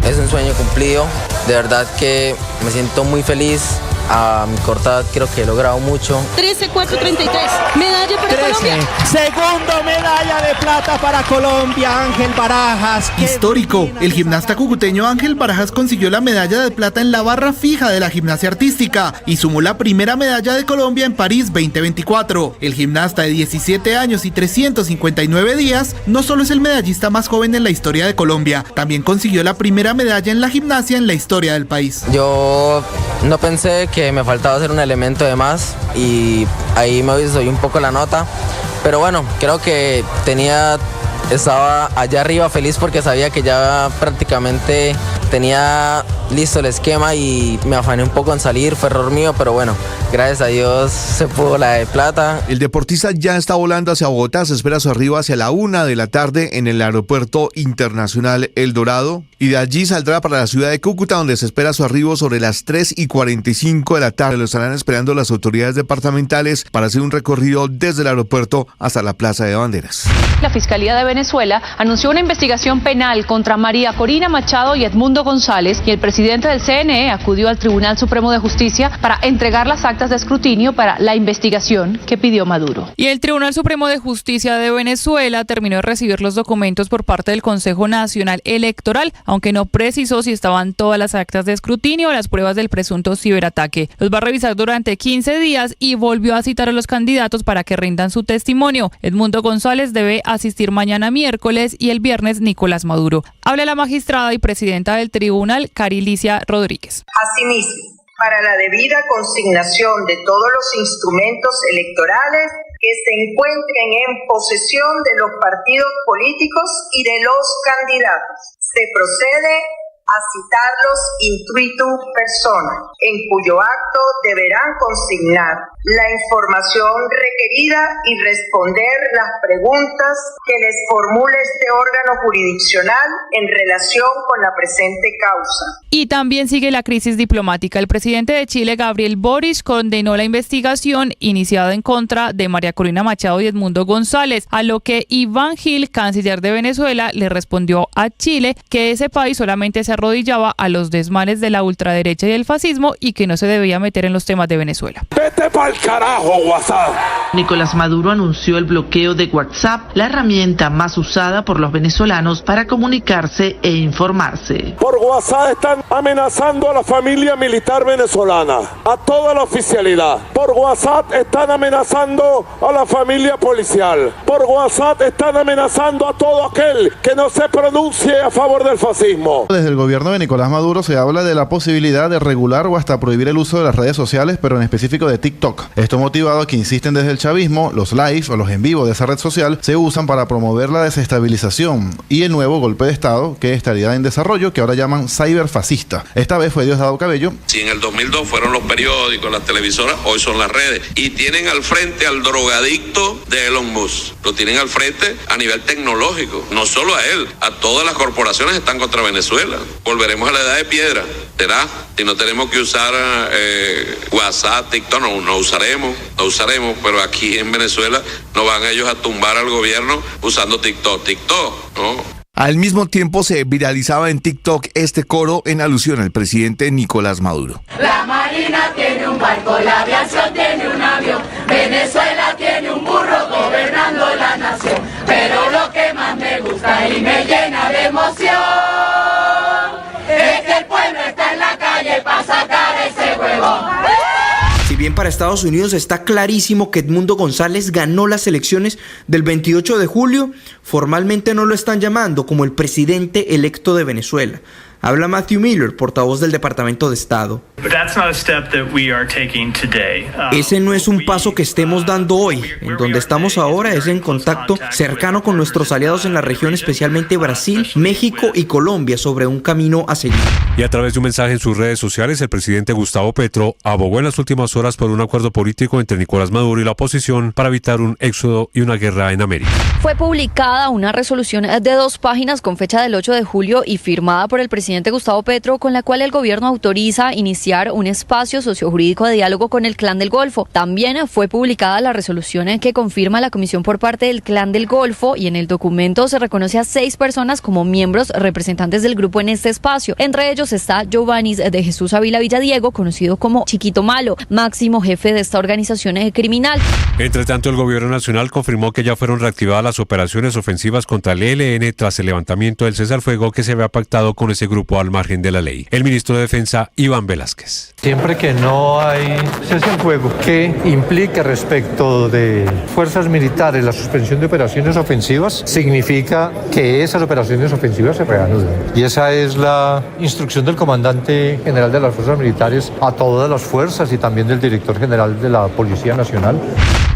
Es un sueño cumplido, de verdad que me siento muy feliz. A mi corta edad creo que he logrado mucho. 13-4-33, medalla para 13. Colombia. Segundo medalla de plata para Colombia, Ángel Barajas. Histórico, el gimnasta cucuteño Ángel Barajas consiguió la medalla de plata en la barra fija de la gimnasia artística y sumó la primera medalla de Colombia en París 2024. El gimnasta de 17 años y 359 días no solo es el medallista más joven en la historia de Colombia, también consiguió la primera medalla en la gimnasia en la historia del país. Yo no pensé que me faltaba hacer un elemento de más y ahí me subí un poco la nota, pero bueno, creo que estaba allá arriba feliz porque sabía que ya prácticamente tenía listo el esquema y me afané un poco en salir, fue error mío, pero bueno, gracias a Dios se pudo la de plata. El deportista ya está volando hacia Bogotá, se espera su arribo hacia la 1 de la tarde en el Aeropuerto Internacional El Dorado, y de allí saldrá para la ciudad de Cúcuta, donde se espera su arribo sobre las 3:45 de la tarde. Lo estarán esperando las autoridades departamentales para hacer un recorrido desde el aeropuerto hasta la Plaza de Banderas. La Fiscalía de Venezuela anunció una investigación penal contra María Corina Machado y Edmundo González, y el presidente del CNE acudió al Tribunal Supremo de Justicia para entregar las actas de escrutinio para la investigación que pidió Maduro. Y el Tribunal Supremo de Justicia de Venezuela terminó de recibir los documentos por parte del Consejo Nacional Electoral, aunque no precisó si estaban todas las actas de escrutinio o las pruebas del presunto ciberataque. Los va a revisar durante 15 días y volvió a citar a los candidatos para que rindan su testimonio. Edmundo González debe asistir mañana miércoles y el viernes Nicolás Maduro. Habla la magistrada y presidenta del tribunal, Carilicia Rodríguez. Asimismo, para la debida consignación de todos los instrumentos electorales que se encuentren en posesión de los partidos políticos y de los candidatos. Se procede a citarlos intuitu persona, en cuyo acto deberán consignar la información requerida y responder las preguntas que les formule este órgano jurisdiccional en relación con la presente causa. Y también sigue la crisis diplomática. El presidente de Chile, Gabriel Boric, condenó la investigación iniciada en contra de María Corina Machado y Edmundo González, a lo que Iván Gil, canciller de Venezuela, le respondió a Chile que ese país solamente se arrodillaba a los desmanes de la ultraderecha y el fascismo y que no se debía meter en los temas de Venezuela. ¡Vete pa'l carajo, WhatsApp! Nicolás Maduro anunció el bloqueo de WhatsApp, la herramienta más usada por los venezolanos para comunicarse e informarse. Por WhatsApp están amenazando a la familia militar venezolana, a toda la oficialidad. Por WhatsApp están amenazando a la familia policial. Por WhatsApp están amenazando a todo aquel que no se pronuncie a favor del fascismo. Desde el gobierno de Nicolás Maduro se habla de la posibilidad de regular o hasta prohibir el uso de las redes sociales, pero en específico de TikTok. Esto motivado a que insisten desde el chavismo, los live o los en vivo de esa red social se usan para promover la desestabilización y el nuevo golpe de Estado que estaría en desarrollo, que ahora llaman ciberfascista. Esta vez fue Diosdado Cabello. Si en el 2002 fueron los periódicos, las televisoras, hoy son las redes. Y tienen al frente al drogadicto de Elon Musk. Lo tienen al frente a nivel tecnológico. No solo a él, a todas las corporaciones están contra Venezuela. Volveremos a la edad de piedra. ¿Será? Si no tenemos que usar WhatsApp, TikTok, no usaremos, pero aquí en Venezuela no van ellos a tumbar al gobierno usando TikTok, ¿no? Al mismo tiempo se viralizaba en TikTok este coro en alusión al presidente Nicolás Maduro. La Marina tiene un barco, la aviación tiene un avión, Venezuela tiene un burro gobernando la nación, pero lo que más me gusta y me llena de emoción es que el pueblo está en la calle para sacar ese huevón. Si bien para Estados Unidos está clarísimo que Edmundo González ganó las elecciones del 28 de julio, formalmente no lo están llamando como el presidente electo de Venezuela. Habla Matthew Miller, portavoz del Departamento de Estado. Ese no es un paso que estemos dando hoy. En donde estamos ahora es en contacto cercano con nuestros aliados en la región, especialmente Brasil, México y Colombia, sobre un camino a seguir. Y a través de un mensaje en sus redes sociales, el presidente Gustavo Petro abogó en las últimas horas por un acuerdo político entre Nicolás Maduro y la oposición para evitar un éxodo y una guerra en América. Fue publicada una resolución de 2 páginas con fecha del 8 de julio y firmada por el presidente Gustavo Petro, con la cual el gobierno autoriza iniciar un espacio sociojurídico de diálogo con el Clan del Golfo. También fue publicada la resolución que confirma la comisión por parte del Clan del Golfo, y en el documento se reconoce a 6 personas como miembros representantes del grupo en este espacio. Entre ellos está Giovanni de Jesús Ávila Villadiego, conocido como Chiquito Malo, máximo jefe de esta organización criminal. Entre tanto, el gobierno nacional confirmó que ya fueron reactivadas las operaciones ofensivas contra el ELN tras el levantamiento del cese al fuego que se había pactado con ese grupo al margen de la ley. El ministro de Defensa, Iván Velázquez. Siempre que no hay cese al fuego que implique respecto de fuerzas militares la suspensión de operaciones ofensivas, significa que esas operaciones ofensivas se reanuden. Y esa es la instrucción del comandante general de las fuerzas militares a todas las fuerzas y también del director general de la Policía Nacional.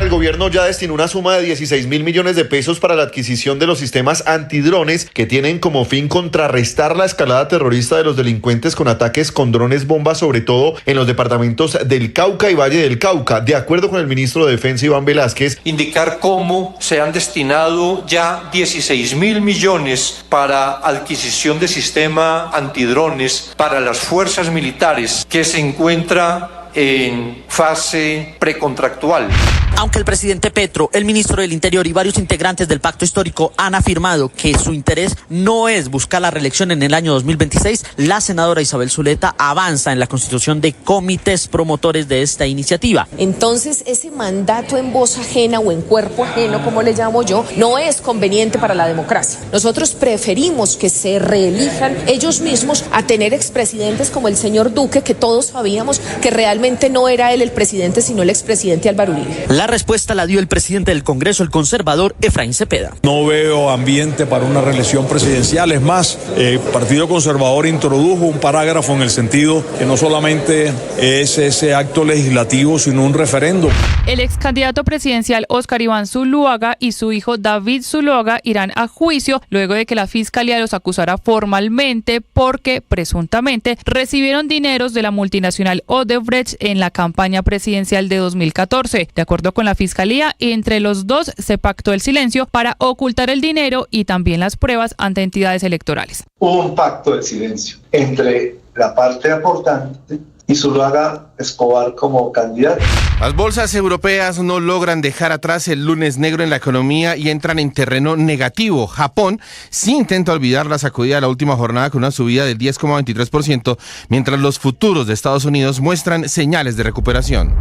El gobierno ya destinó una suma de 16.000 millones de pesos para la adquisición de los sistemas antidrones que tienen como fin contrarrestar la escalada terrorista de los delincuentes con ataques con drones bombas, sobre todo en los departamentos del Cauca y Valle del Cauca. De acuerdo con el ministro de Defensa, Iván Velázquez, indicar cómo se han destinado ya 16.000 millones para adquisición de sistema antidrones para las fuerzas militares que se encuentra en fase precontractual. Aunque el presidente Petro, el ministro del Interior y varios integrantes del pacto histórico han afirmado que su interés no es buscar la reelección en el año 2026, la senadora Isabel Zuleta avanza en la constitución de comités promotores de esta iniciativa. Entonces, ese mandato en voz ajena o en cuerpo ajeno, como le llamo yo, no es conveniente para la democracia. Nosotros preferimos que se reelijan ellos mismos a tener expresidentes como el señor Duque, que todos sabíamos que realmente no era él el presidente, sino el expresidente Álvaro Uribe. La respuesta la dio el presidente del Congreso, el conservador Efraín Cepeda. No veo ambiente para una reelección presidencial. Es más, el Partido Conservador introdujo un parágrafo en el sentido que no solamente es ese acto legislativo, sino un referéndum. El ex candidato presidencial Óscar Iván Zuluaga y su hijo David Zuluaga irán a juicio luego de que la fiscalía los acusara formalmente porque presuntamente recibieron dineros de la multinacional Odebrecht en la campaña presidencial de 2014. De acuerdo con la fiscalía, entre los dos se pactó el silencio para ocultar el dinero y también las pruebas ante entidades electorales. Hubo un pacto de silencio entre la parte aportante y Zuluaga Escobar como candidato. Las bolsas europeas no logran dejar atrás el lunes negro en la economía y entran en terreno negativo. Japón sí intenta olvidar la sacudida de la última jornada con una subida del 10,23%, mientras los futuros de Estados Unidos muestran señales de recuperación.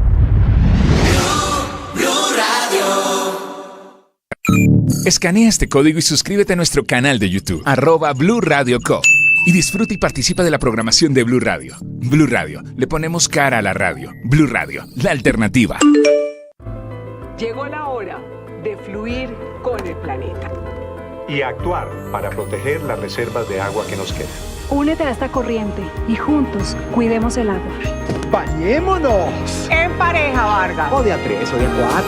Escanea este código y suscríbete a nuestro canal de YouTube, @Blue Radio Co. Y disfruta y participa de la programación de Blue Radio. Blue Radio, le ponemos cara a la radio. Blue Radio, la alternativa. Llegó la hora de fluir con el planeta. Y actuar para proteger las reservas de agua que nos quedan. Únete a esta corriente y juntos cuidemos el agua. ¡Bañémonos! En pareja, Vargas. O de a 3 o de a 4.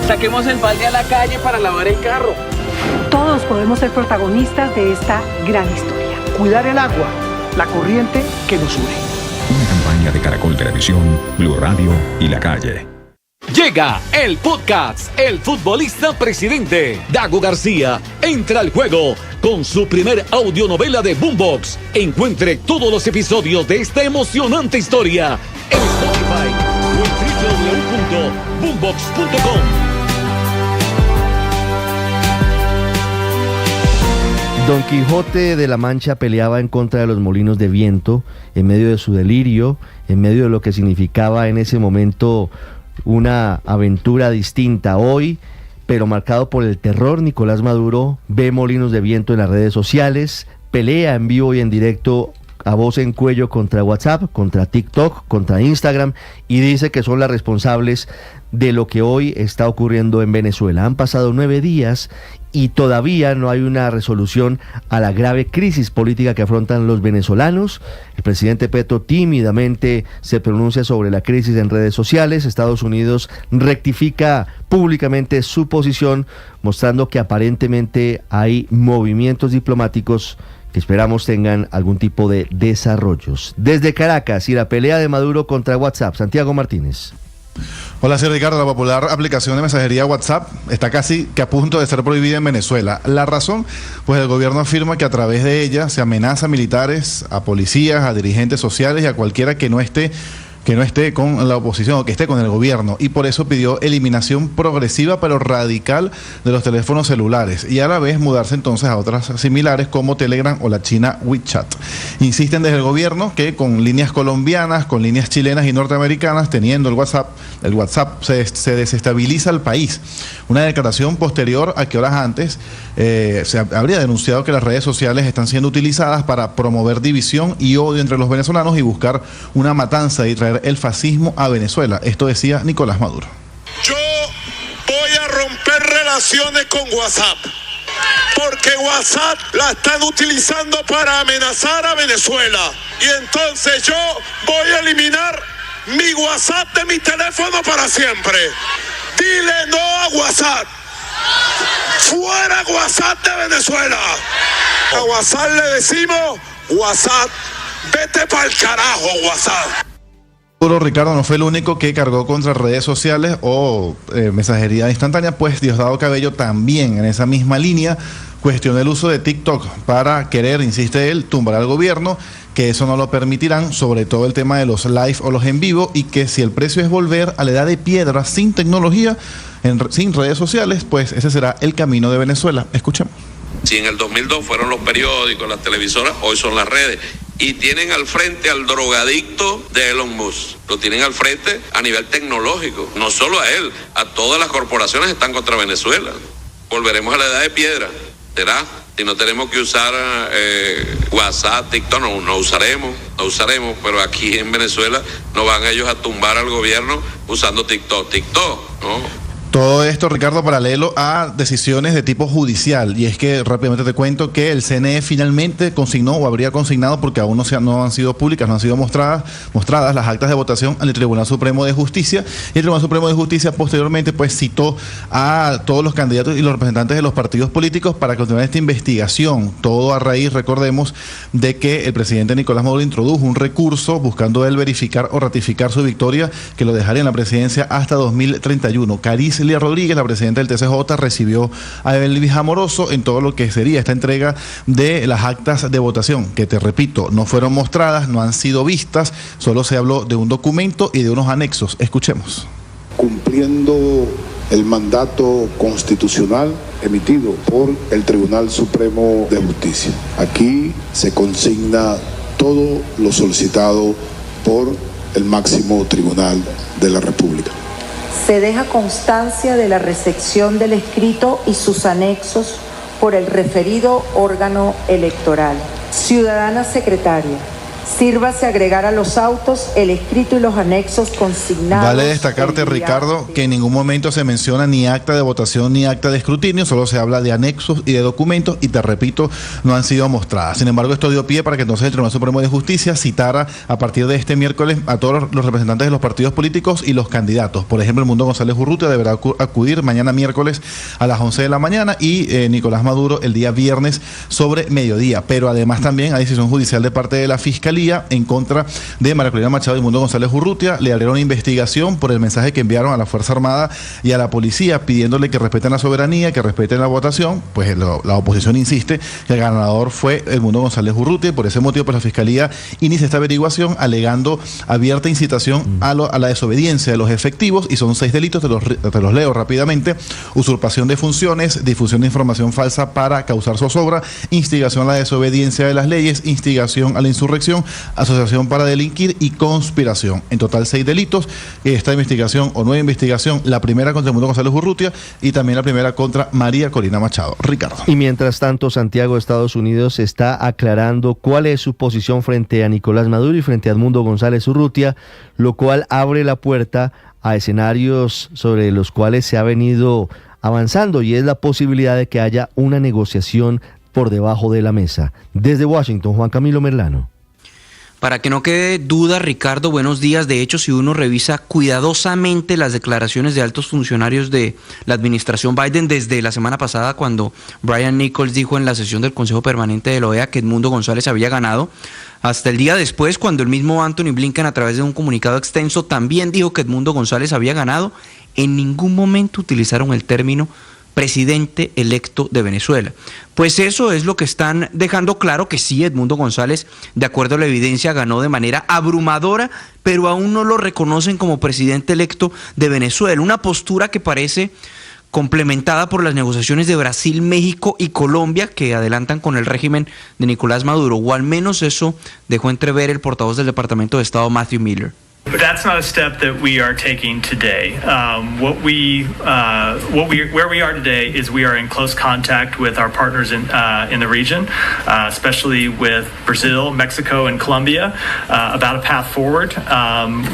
Saquemos el balde a la calle para lavar el carro. Todos podemos ser protagonistas de esta gran historia. Cuidar el agua, la corriente que nos une. Una campaña de Caracol Televisión, Blue Radio y La Calle. Llega el podcast El Futbolista Presidente. Dago García entra al juego con su primer audionovela de Boombox. Encuentre todos los episodios de esta emocionante historia en Spotify o en www.boombox.com. Don Quijote de la Mancha peleaba en contra de los molinos de viento, en medio de su delirio, en medio de lo que significaba en ese momento una aventura distinta. Hoy, pero marcado por el terror, Nicolás Maduro ve molinos de viento en las redes sociales, pelea en vivo y en directo a voz en cuello contra WhatsApp, contra TikTok, contra Instagram, y dice que son las responsables de lo que hoy está ocurriendo en Venezuela. Han pasado 9 días y todavía no hay una resolución a la grave crisis política que afrontan los venezolanos. El presidente Petro tímidamente se pronuncia sobre la crisis en redes sociales. Estados Unidos rectifica públicamente su posición, mostrando que aparentemente hay movimientos diplomáticos que esperamos tengan algún tipo de desarrollos. Desde Caracas y la pelea de Maduro contra WhatsApp, Santiago Martínez. Hola, soy Ricardo. La popular aplicación de mensajería WhatsApp está casi que a punto de ser prohibida en Venezuela. La razón, pues el gobierno afirma que a través de ella se amenaza a militares, a policías, a dirigentes sociales y a cualquiera que no esté con la oposición o que esté con el gobierno, y por eso pidió eliminación progresiva pero radical de los teléfonos celulares y a la vez mudarse entonces a otras similares como Telegram o la china WeChat. Insisten desde el gobierno que con líneas colombianas, con líneas chilenas y norteamericanas, teniendo el WhatsApp se desestabiliza el país. Una declaración posterior a que horas antes se habría denunciado que las redes sociales están siendo utilizadas para promover división y odio entre los venezolanos y buscar una matanza y traer el fascismo a Venezuela. Esto decía Nicolás Maduro. Yo voy a romper relaciones con WhatsApp, porque WhatsApp la están utilizando para amenazar a Venezuela. Y entonces yo voy a eliminar mi WhatsApp de mi teléfono para siempre. Dile no a WhatsApp. Fuera WhatsApp de Venezuela. A WhatsApp le decimos, WhatsApp, vete pa'l carajo, WhatsApp. Ricardo no fue el único que cargó contra redes sociales o mensajería instantánea, pues Diosdado Cabello también en esa misma línea cuestionó el uso de TikTok para querer, insiste él, tumbar al gobierno, que eso no lo permitirán, sobre todo el tema de los live o los en vivo, y que si el precio es volver a la edad de piedra sin tecnología, sin redes sociales, pues ese será el camino de Venezuela. Escuchemos. Si en el 2002 fueron los periódicos, las televisoras, hoy son las redes. Y tienen al frente al drogadicto de Elon Musk. Lo tienen al frente a nivel tecnológico. No solo a él, a todas las corporaciones están contra Venezuela. Volveremos a la edad de piedra. Será Si no tenemos que usar WhatsApp, TikTok, no usaremos, pero aquí en Venezuela no van ellos a tumbar al gobierno usando TikTok, ¿no? Todo esto, Ricardo, paralelo a decisiones de tipo judicial, y es que rápidamente te cuento que el CNE finalmente consignó o habría consignado, porque aún no han sido públicas, no han sido mostradas las actas de votación al Tribunal Supremo de Justicia, y el Tribunal Supremo de Justicia posteriormente pues citó a todos los candidatos y los representantes de los partidos políticos para continuar esta investigación, todo a raíz, recordemos, de que el presidente Nicolás Maduro introdujo un recurso buscando él verificar o ratificar su victoria, que lo dejaría en la presidencia hasta 2031. Caricelia Rodríguez, la presidenta del TCJ, recibió a Evelyn Amoroso en todo lo que sería esta entrega de las actas de votación, que te repito, no fueron mostradas, no han sido vistas, solo se habló de un documento y de unos anexos. Escuchemos. Cumpliendo el mandato constitucional emitido por el Tribunal Supremo de Justicia. Aquí se consigna todo lo solicitado por el máximo tribunal de la República. Se deja constancia de la recepción del escrito y sus anexos por el referido órgano electoral. Ciudadana secretaria, sírvase agregar a los autos el escrito y los anexos consignados. Vale destacarte, Ricardo, que en ningún momento se menciona ni acta de votación ni acta de escrutinio, solo se habla de anexos y de documentos, y te repito, no han sido mostradas. Sin embargo, esto dio pie para que entonces el Tribunal Supremo de Justicia citara a partir de este miércoles a todos los representantes de los partidos políticos y los candidatos. Por ejemplo, el Mundo González Urrutia deberá acudir mañana miércoles a las 11 de la mañana y Nicolás Maduro el día viernes sobre mediodía. Pero además también hay decisión judicial de parte de la Fiscalía en contra de María Corina Machado y Mundo González Urrutia. Le abrieron investigación por el mensaje que enviaron a la Fuerza Armada y a la policía pidiéndole que respeten la soberanía, que respeten la votación. Pues la oposición insiste que el ganador fue el Mundo González Urrutia, y por ese motivo pues la Fiscalía inicia esta averiguación alegando abierta incitación a la desobediencia de los efectivos, y son 6 delitos, te los leo rápidamente: usurpación de funciones, difusión de información falsa para causar zozobra, instigación a la desobediencia de las leyes, instigación a la insurrección, asociación para delinquir y conspiración. En total 6 delitos. Esta investigación o nueva investigación, la primera contra el Mundo González Urrutia y también la primera contra María Corina Machado. Ricardo. Y mientras tanto, Santiago, Estados Unidos está aclarando cuál es su posición frente a Nicolás Maduro y frente a Edmundo González Urrutia, lo cual abre la puerta a escenarios sobre los cuales se ha venido avanzando, y es la posibilidad de que haya una negociación por debajo de la mesa. Desde Washington, Juan Camilo Merlano. Para que no quede duda, Ricardo, buenos días. De hecho, si uno revisa cuidadosamente las declaraciones de altos funcionarios de la administración Biden desde la semana pasada, cuando Brian Nichols dijo en la sesión del Consejo Permanente de la OEA que Edmundo González había ganado, hasta el día después, cuando el mismo Anthony Blinken, a través de un comunicado extenso, también dijo que Edmundo González había ganado, en ningún momento utilizaron el término presidente electo de Venezuela. Pues eso es lo que están dejando claro, que sí, Edmundo González, de acuerdo a la evidencia, ganó de manera abrumadora, pero aún no lo reconocen como presidente electo de Venezuela. Una postura que parece complementada por las negociaciones de Brasil, México y Colombia, que adelantan con el régimen de Nicolás Maduro, o al menos eso dejó entrever el portavoz del Departamento de Estado, Matthew Miller. But that's not a step that we are taking today. Where we are today is we are in close contact with our partners in the region, especially with Brazil, Mexico, and Colombia, about a path forward.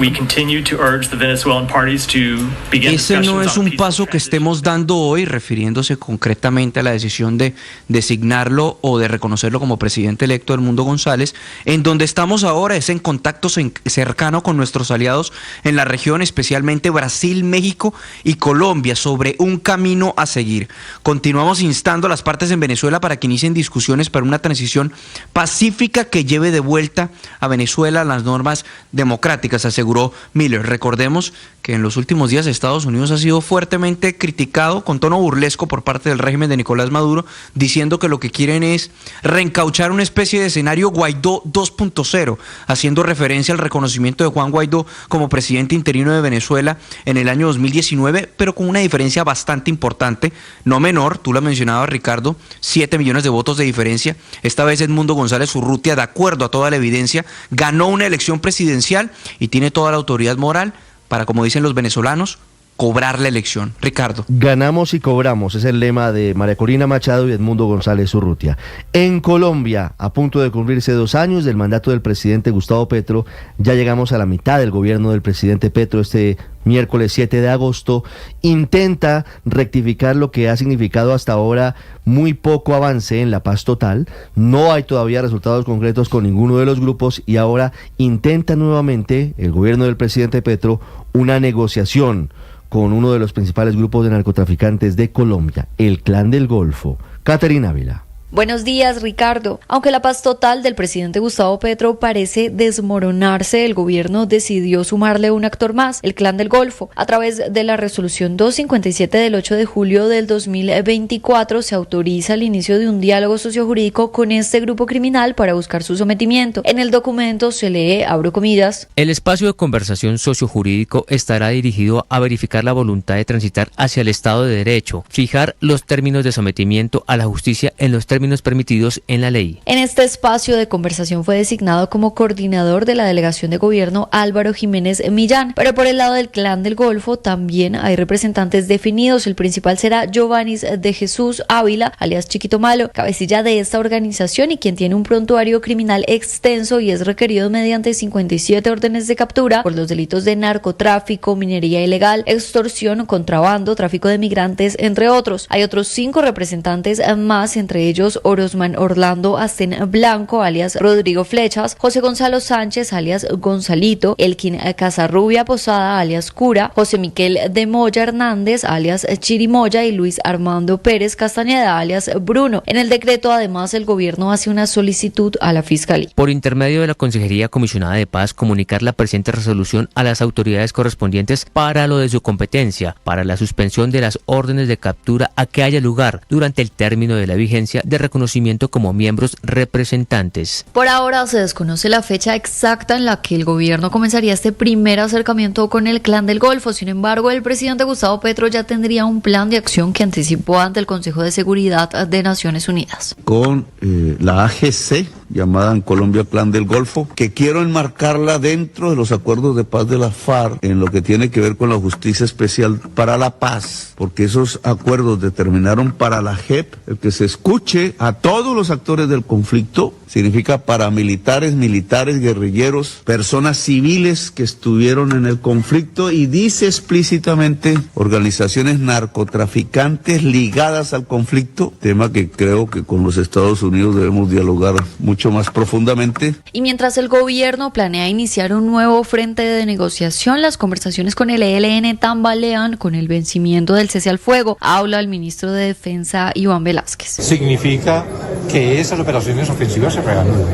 We continue to urge the Venezuelan parties to begin discussions. Ese no es un paso que estemos dando hoy, refiriéndose concretamente a la decisión de designarlo o de reconocerlo como presidente electo del Mundo González. En donde estamos ahora es en contacto cercano con nuestros aliados en la región, especialmente Brasil, México y Colombia, sobre un camino a seguir. Continuamos instando a las partes en Venezuela para que inicien discusiones para una transición pacífica que lleve de vuelta a Venezuela las normas democráticas, aseguró Miller. Recordemos que en los últimos días Estados Unidos ha sido fuertemente criticado con tono burlesco por parte del régimen de Nicolás Maduro, diciendo que lo que quieren es reencauchar una especie de escenario Guaidó 2.0, haciendo referencia al reconocimiento de Juan Guaidó como presidente interino de Venezuela en el año 2019, pero con una diferencia bastante importante, no menor, tú lo mencionabas, Ricardo, 7 millones de votos de diferencia. Esta vez Edmundo González Urrutia, de acuerdo a toda la evidencia, ganó una elección presidencial y tiene toda la autoridad moral para, como dicen los venezolanos, cobrar la elección. Ricardo. Ganamos y cobramos, es el lema de María Corina Machado y Edmundo González Urrutia. En Colombia, a punto de cumplirse 2 años del mandato del presidente Gustavo Petro, ya llegamos a la mitad del gobierno del presidente Petro. Este miércoles 7 de agosto intenta rectificar lo que ha significado hasta ahora muy poco avance en la paz total. No hay todavía resultados concretos con ninguno de los grupos y ahora intenta nuevamente el gobierno del presidente Petro una negociación con uno de los principales grupos de narcotraficantes de Colombia, el Clan del Golfo. Caterina Ávila. Buenos días, Ricardo. Aunque la paz total del presidente Gustavo Petro parece desmoronarse, el gobierno decidió sumarle un actor más, el Clan del Golfo. A través de la resolución 257 del 8 de julio del 2024 se autoriza el inicio de un diálogo sociojurídico con este grupo criminal para buscar su sometimiento. En el documento se lee, abro comillas, el espacio de conversación sociojurídico estará dirigido a verificar la voluntad de transitar hacia el Estado de Derecho, fijar los términos de sometimiento a la justicia en los términos permitidos en la ley. En este espacio de conversación fue designado como coordinador de la delegación de gobierno Álvaro Jiménez Millán, pero por el lado del Clan del Golfo también hay representantes definidos. El principal será Giovanni de Jesús Ávila, alias Chiquito Malo, cabecilla de esta organización y quien tiene un prontuario criminal extenso y es requerido mediante 57 órdenes de captura por los delitos de narcotráfico, minería ilegal, extorsión, contrabando, tráfico de migrantes, entre otros. Hay otros 5 representantes más, entre ellos Orosman Orlando Asten Blanco, alias Rodrigo Flechas, José Gonzalo Sánchez, alias Gonzalito, Elkin Casarrubia Posada, alias Cura, José Miquel de Moya Hernández, alias Chirimoya, y Luis Armando Pérez Castañeda, alias Bruno. En el decreto, además, el gobierno hace una solicitud a la Fiscalía. Por intermedio de la Consejería Comisionada de Paz, comunicar la presente resolución a las autoridades correspondientes para lo de su competencia, para la suspensión de las órdenes de captura a que haya lugar durante el término de la vigencia de reconocimiento como miembros representantes. Por ahora se desconoce la fecha exacta en la que el gobierno comenzaría este primer acercamiento con el Clan del Golfo. Sin embargo, el presidente Gustavo Petro ya tendría un plan de acción que anticipó ante el Consejo de Seguridad de Naciones Unidas. Con la AGC, llamada en Colombia Clan del Golfo, que quiero enmarcarla dentro de los acuerdos de paz de la FARC en lo que tiene que ver con la Justicia Especial para la Paz, porque esos acuerdos determinaron para la JEP el que se escuche a todos los actores del conflicto, significa paramilitares, militares, guerrilleros, personas civiles que estuvieron en el conflicto, y dice explícitamente organizaciones narcotraficantes ligadas al conflicto, tema que creo que con los Estados Unidos debemos dialogar mucho más profundamente. Y mientras el gobierno planea iniciar un nuevo frente de negociación, las conversaciones con el ELN tambalean con el vencimiento del cese al fuego. Habla el ministro de Defensa, Iván Velázquez. Significa que esas operaciones ofensivas se reanuden.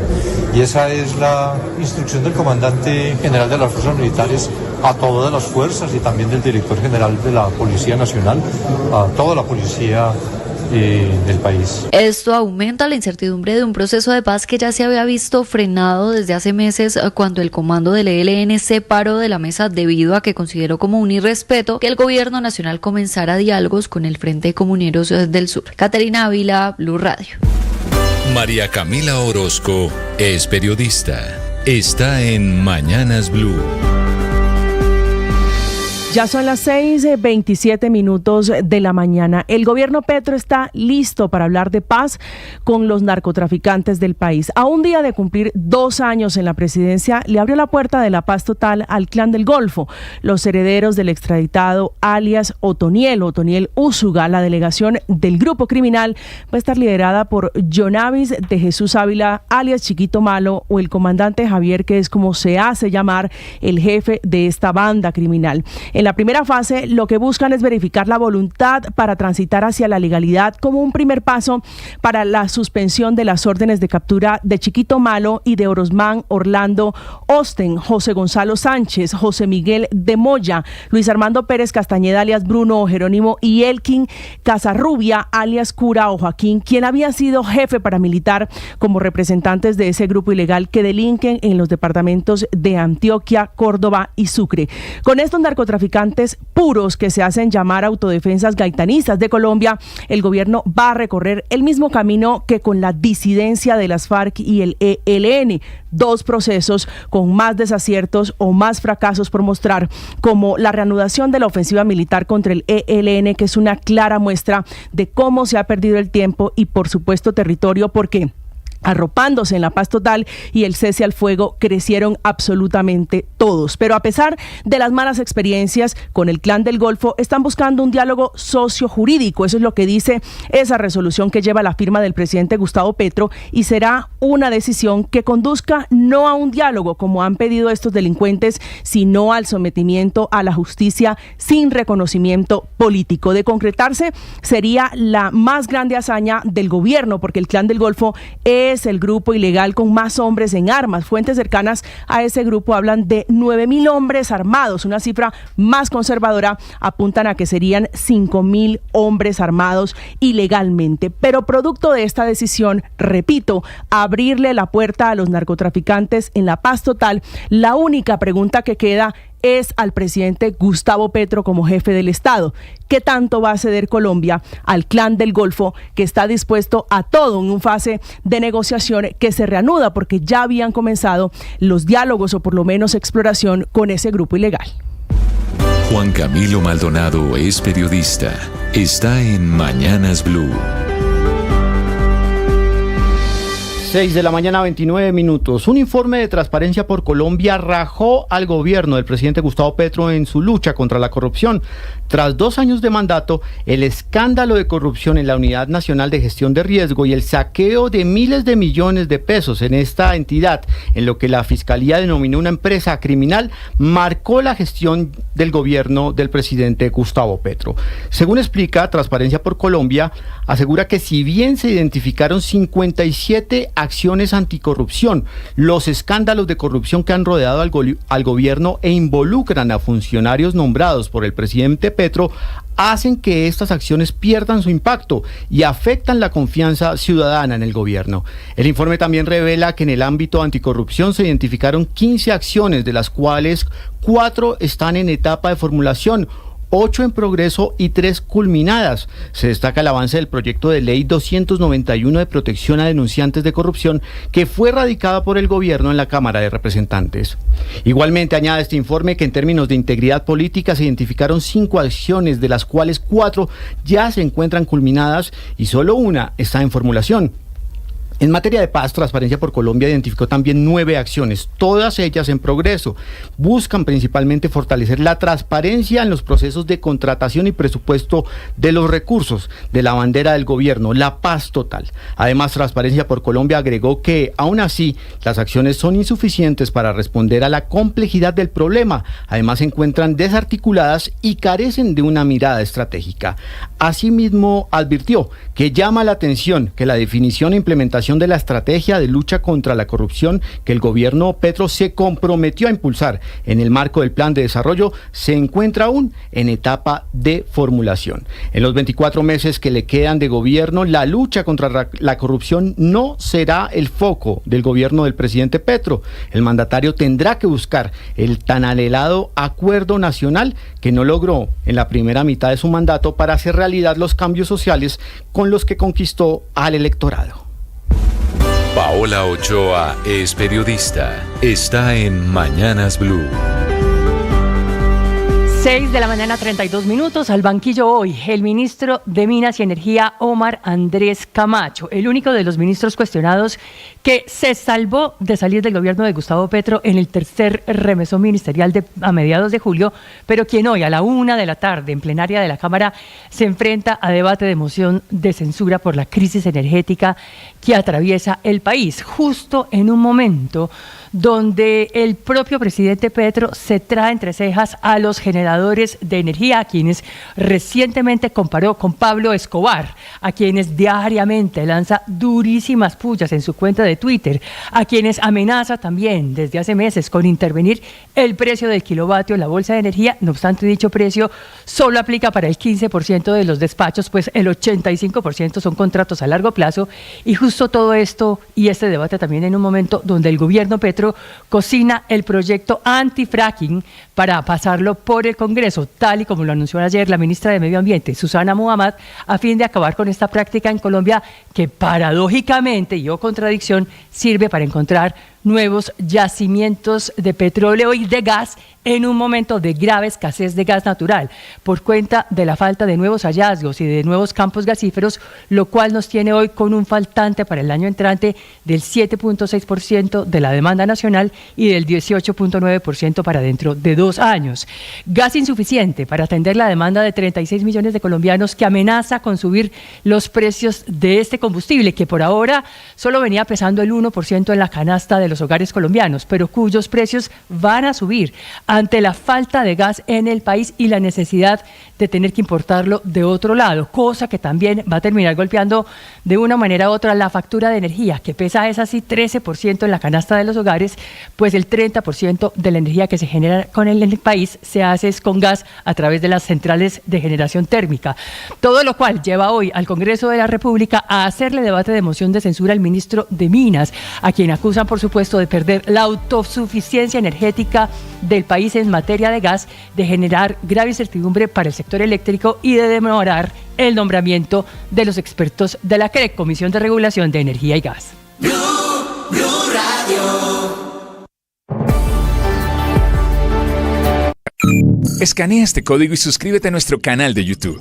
Y esa es la instrucción del comandante general de las fuerzas militares a todas las fuerzas y también del director general de la Policía Nacional, a toda la policía del país. Esto aumenta la incertidumbre de un proceso de paz que ya se había visto frenado desde hace meses, cuando el comando del ELN se paró de la mesa debido a que consideró como un irrespeto que el gobierno nacional comenzara diálogos con el Frente de Comuneros del Sur. Caterina Ávila, Blue Radio. María Camila Orozco es periodista. Está en Mañanas Blue. Ya son las 6:27 de la mañana. El gobierno Petro está listo para hablar de paz con los narcotraficantes del país. A un día de cumplir 2 años en la presidencia, le abrió la puerta de la paz total al Clan del Golfo, los herederos del extraditado alias Otoniel Úsuga. La delegación del grupo criminal va a estar liderada por Jonavis de Jesús Ávila, alias Chiquito Malo, o el comandante Javier, que es como se hace llamar el jefe de esta banda criminal. En la primera fase, lo que buscan es verificar la voluntad para transitar hacia la legalidad como un primer paso para la suspensión de las órdenes de captura de Chiquito Malo y de Orosman Orlando Asten, José Gonzalo Sánchez, José Miguel de Moya, Luis Armando Pérez Castañeda, alias Bruno o Jerónimo, y Elkin Casarrubia, alias Cura o Joaquín, quien había sido jefe paramilitar, como representantes de ese grupo ilegal que delinquen en los departamentos de Antioquia, Córdoba y Sucre. Con estos narcotraficantes narcotraficantes puros que se hacen llamar autodefensas gaitanistas de Colombia, el gobierno va a recorrer el mismo camino que con la disidencia de las FARC y el ELN, dos procesos con más desaciertos o más fracasos por mostrar, como la reanudación de la ofensiva militar contra el ELN, que es una clara muestra de cómo se ha perdido el tiempo y por supuesto territorio, porque arropándose en la paz total y el cese al fuego crecieron absolutamente todos. Pero a pesar de las malas experiencias con el Clan del Golfo, están buscando un diálogo sociojurídico. Eso es lo que dice esa resolución que lleva la firma del presidente Gustavo Petro, y será una decisión que conduzca no a un diálogo como han pedido estos delincuentes, sino al sometimiento a la justicia sin reconocimiento político. De concretarse, sería la más grande hazaña del gobierno, porque el Clan del Golfo es el grupo ilegal con más hombres en armas. Fuentes cercanas a ese grupo hablan de 9.000 hombres armados. Una cifra más conservadora apuntan a que serían 5.000 hombres armados ilegalmente. Pero producto de esta decisión, repito, abrirle la puerta a los narcotraficantes en la paz total, la única pregunta que queda es al presidente Gustavo Petro como jefe del Estado. ¿Qué tanto va a ceder Colombia al Clan del Golfo, que está dispuesto a todo en un fase de negociación que se reanuda porque ya habían comenzado los diálogos o por lo menos exploración con ese grupo ilegal? Juan Camilo Maldonado es periodista. Está en Mañanas Blue. 6 de la mañana, 29 minutos. Un informe de Transparencia por Colombia rajó al gobierno del presidente Gustavo Petro en su lucha contra la corrupción. Tras 2 años de mandato, el escándalo de corrupción en la Unidad Nacional de Gestión de Riesgo y el saqueo de miles de millones de pesos en esta entidad, en lo que la Fiscalía denominó una empresa criminal, marcó la gestión del gobierno del presidente Gustavo Petro. Según explica Transparencia por Colombia, asegura que si bien se identificaron 57 acciones anticorrupción, los escándalos de corrupción que han rodeado al gobierno e involucran a funcionarios nombrados por el presidente Petro hacen que estas acciones pierdan su impacto y afectan la confianza ciudadana en el gobierno. El informe también revela que en el ámbito anticorrupción se identificaron 15 acciones, de las cuales 4 están en etapa de formulación, 8 en progreso y 3 culminadas. Se destaca el avance del proyecto de ley 291 de protección a denunciantes de corrupción, que fue radicada por el gobierno en la Cámara de Representantes. Igualmente añade este informe que en términos de integridad política se identificaron 5 acciones, de las cuales 4 ya se encuentran culminadas y solo una está en formulación. En materia de paz, Transparencia por Colombia identificó también 9 acciones, todas ellas en progreso. Buscan principalmente fortalecer la transparencia en los procesos de contratación y presupuesto de los recursos de la bandera del gobierno, la paz total. Además, Transparencia por Colombia agregó que, aún así, las acciones son insuficientes para responder a la complejidad del problema. Además, se encuentran desarticuladas y carecen de una mirada estratégica. Asimismo, advirtió que llama la atención que la definición e implementación de la estrategia de lucha contra la corrupción que el gobierno Petro se comprometió a impulsar en el marco del plan de desarrollo se encuentra aún en etapa de formulación. En los 24 meses que le quedan de gobierno, la lucha contra la corrupción no será el foco del gobierno del presidente Petro. El mandatario tendrá que buscar el tan anhelado acuerdo nacional que no logró en la primera mitad de su mandato para hacer realidad los cambios sociales con los que conquistó al electorado. Paola Ochoa es periodista. Está en Mañanas Blue. 6 de la mañana, 32 minutos. Al banquillo hoy, el ministro de Minas y Energía, Omar Andrés Camacho, el único de los ministros cuestionados que se salvó de salir del gobierno de Gustavo Petro en el tercer remesón ministerial a mediados de julio, pero quien hoy a la 1 de la tarde en plenaria de la Cámara se enfrenta a debate de moción de censura por la crisis energética que atraviesa el país, justo en un momento donde el propio presidente Petro se trae entre cejas a los generadores de energía, a quienes recientemente comparó con Pablo Escobar, a quienes diariamente lanza durísimas pullas en su cuenta de Twitter, a quienes amenaza también desde hace meses con intervenir el precio del kilovatio en la bolsa de energía. No obstante, dicho precio solo aplica para el 15% de los despachos, pues el 85% son contratos a largo plazo, y justo todo esto y este debate también en un momento donde el gobierno Petro Petro cocina el proyecto anti-fracking para pasarlo por el Congreso, tal y como lo anunció ayer la ministra de Medio Ambiente, Susana Muhammad, a fin de acabar con esta práctica en Colombia que paradójicamente y o contradicción sirve para encontrar nuevos yacimientos de petróleo y de gas en un momento de grave escasez de gas natural por cuenta de la falta de nuevos hallazgos y de nuevos campos gasíferos, lo cual nos tiene hoy con un faltante para el año entrante del 7.6% de la demanda nacional y del 18.9% para dentro de 2 años. Gas insuficiente para atender la demanda de 36 millones de colombianos que amenaza con subir los precios de este combustible, que por ahora solo venía pesando el 1% en la canasta de los hogares colombianos, pero cuyos precios van a subir ante la falta de gas en el país y la necesidad de tener que importarlo de otro lado, cosa que también va a terminar golpeando de una manera u otra la factura de energía, que pesa es así 13% en la canasta de los hogares, pues el 30% de la energía que se genera con el país se hace con gas a través de las centrales de generación térmica. Todo lo cual lleva hoy al Congreso de la República a hacerle debate de moción de censura al ministro de Minas, a quien acusan por supuesto de perder la autosuficiencia energética del país en materia de gas, de generar grave incertidumbre para el sector eléctrico y de demorar el nombramiento de los expertos de la CREC, Comisión de Regulación de Energía y Gas. Blue Radio. Escanea este código y suscríbete a nuestro canal de YouTube,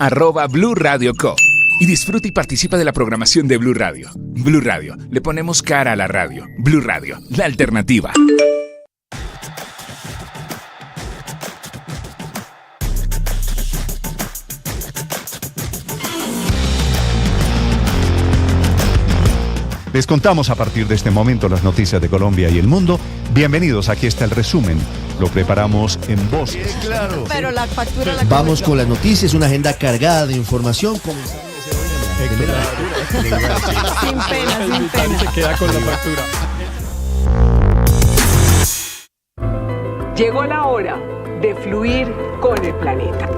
@Blue Radio Co. Y disfruta y participa de la programación de Blue Radio. Blue Radio, le ponemos cara a la radio. Blue Radio, la alternativa. Les contamos a partir de este momento las noticias de Colombia y el mundo. Bienvenidos, aquí está el resumen. Lo preparamos en voces. Claro. Pero la factura la Vamos con las noticias, una agenda cargada de información. Sin pena. Se queda con la factura. Llegó la hora de fluir con el planeta.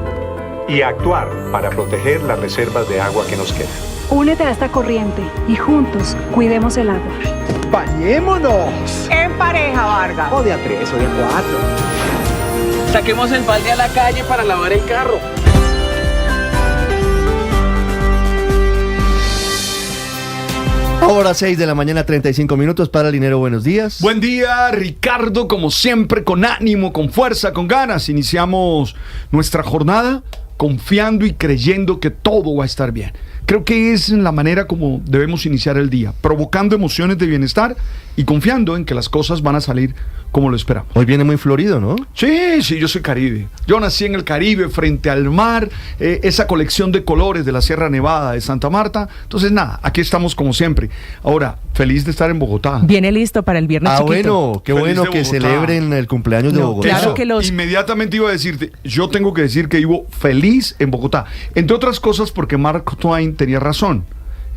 Y actuar para proteger las reservas de agua que nos quedan. Únete a esta corriente y juntos cuidemos el agua. ¡Bañémonos! En pareja, Vargas. O de a 3 o de a 4. Saquemos el balde a la calle para lavar el carro. Ahora 6 de la mañana, 35 minutos. Para Linero, buenos días. Buen día, Ricardo, como siempre, con ánimo, con fuerza, con ganas. Iniciamos nuestra jornada confiando y creyendo que todo va a estar bien. Creo que es la manera como debemos iniciar el día, provocando emociones de bienestar y confiando en que las cosas van a salir como lo esperamos. Hoy viene muy florido, ¿no? Sí, yo soy Caribe. Yo nací en el Caribe, frente al mar, esa colección de colores de la Sierra Nevada de Santa Marta. Entonces, nada, aquí estamos como siempre. Ahora, feliz de estar en Bogotá. Viene listo para el viernes chiquito. Bueno, qué bueno que celebren el cumpleaños de Bogotá. Claro que Inmediatamente iba a decirte, yo tengo que decir que vivo feliz en Bogotá. Entre otras cosas porque Mark Twain tenía razón.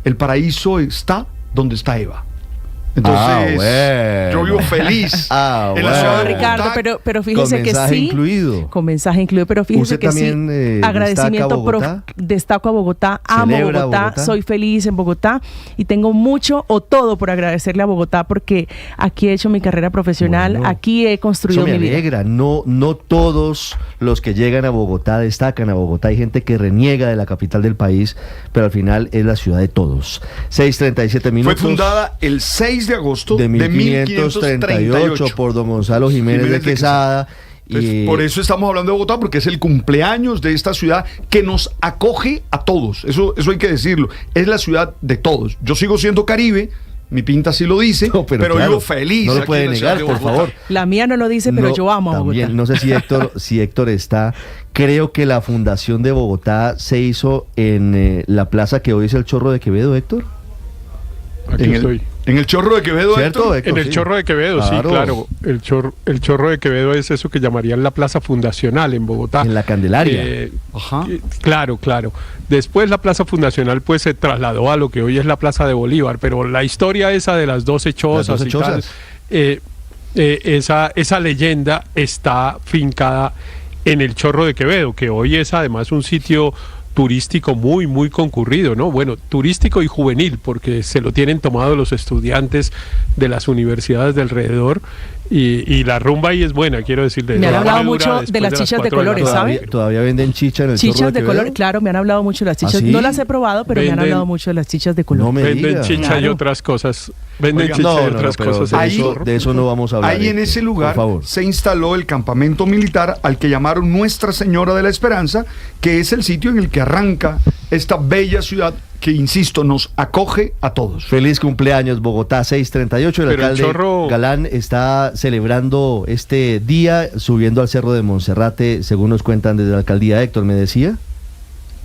El paraíso está donde está Eva. Entonces, bueno. Yo vivo feliz en la ciudad de Ricardo, Bogotá, pero fíjese que sí. Incluido. Con mensaje incluido, pero fíjese que también, sí. Agradecimiento, destaco a Bogotá, amo Bogotá, soy feliz en Bogotá y tengo mucho o todo por agradecerle a Bogotá porque aquí he hecho mi carrera profesional, aquí he construido mi vida. Alegra. No todos los que llegan a Bogotá destacan a Bogotá. Hay gente que reniega de la capital del país, pero al final es la ciudad de todos. 6:37 minutos. Fue fundada el 6 de agosto de 1538 por don Gonzalo Jiménez de Quesada. Y por eso estamos hablando de Bogotá, porque es el cumpleaños de esta ciudad que nos acoge a todos. Eso hay que decirlo. Es la ciudad de todos. Yo sigo siendo Caribe. Mi pinta sí lo dice, pero claro, yo feliz. No lo puede negar, por favor. La mía no lo dice, pero yo amo a Bogotá. No sé si Héctor está. Creo que la fundación de Bogotá se hizo en la plaza que hoy es el Chorro de Quevedo, Héctor. Aquí estoy. ¿En el Chorro de Quevedo, ¿cierto, Héctor? En el Chorro de Quevedo, claro. Sí, claro. El Chorro de Quevedo es eso que llamarían la plaza fundacional en Bogotá. En la Candelaria. Ajá. Claro. Después la plaza fundacional pues se trasladó a lo que hoy es la plaza de Bolívar, pero la historia esa de las 12 chozas y tal, esa leyenda está fincada en el Chorro de Quevedo, que hoy es además un sitio turístico muy, muy concurrido, ¿no? Bueno, turístico y juvenil, porque se lo tienen tomado los estudiantes de las universidades de alrededor. Y la rumba ahí es buena, quiero decirle. Me han hablado mucho de las chichas de colores, ¿sabe? Todavía venden chicha en el chichas Chorro de colores, claro, me han hablado mucho de las chichas. ¿Ah, sí? No las he probado, pero me han hablado mucho de las chichas de colores. No me Venden diga. chicha y otras cosas. Venden chicha y otras cosas. De eso no vamos a hablar. Ahí en ese lugar se instaló el campamento militar al que llamaron Nuestra Señora de la Esperanza, que es el sitio en el que arranca esta bella ciudad que, insisto, nos acoge a todos. Feliz cumpleaños, Bogotá, 638. El Pero el alcalde Chorro Galán está celebrando este día subiendo al Cerro de Monserrate, según nos cuentan desde la alcaldía. Héctor, ¿me decía?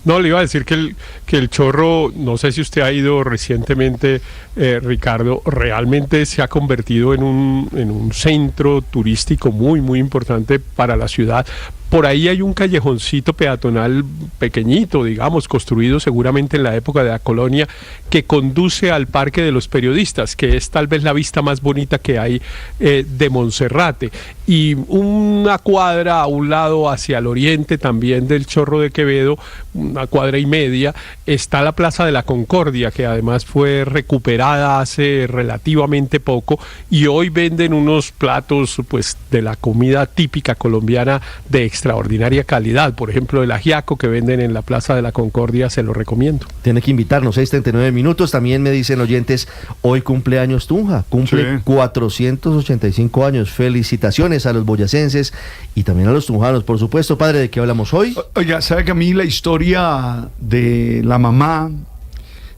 No, le iba a decir que el Chorro, no sé si usted ha ido recientemente, Ricardo, realmente se ha convertido en un centro turístico muy, muy importante para la ciudad. Por ahí hay un callejoncito peatonal pequeñito, digamos, construido seguramente en la época de la colonia, que conduce al Parque de los Periodistas, que es tal vez la vista más bonita que hay de Monserrate. Y una cuadra a un lado hacia el oriente también del Chorro de Quevedo, una cuadra y media, está la Plaza de la Concordia, que además fue recuperada hace relativamente poco, y hoy venden unos platos pues de la comida típica colombiana de extraordinaria calidad. Por ejemplo, el ajiaco que venden en la Plaza de la Concordia, se lo recomiendo. Tiene que invitarnos, 6:39 minutos. También me dicen oyentes, hoy cumpleaños Tunja, cumple 485 años. Felicitaciones a los boyacenses y también a los tunjanos, por supuesto. Padre, ¿de qué hablamos hoy? Oiga, ¿sabe que a mí la historia de la mamá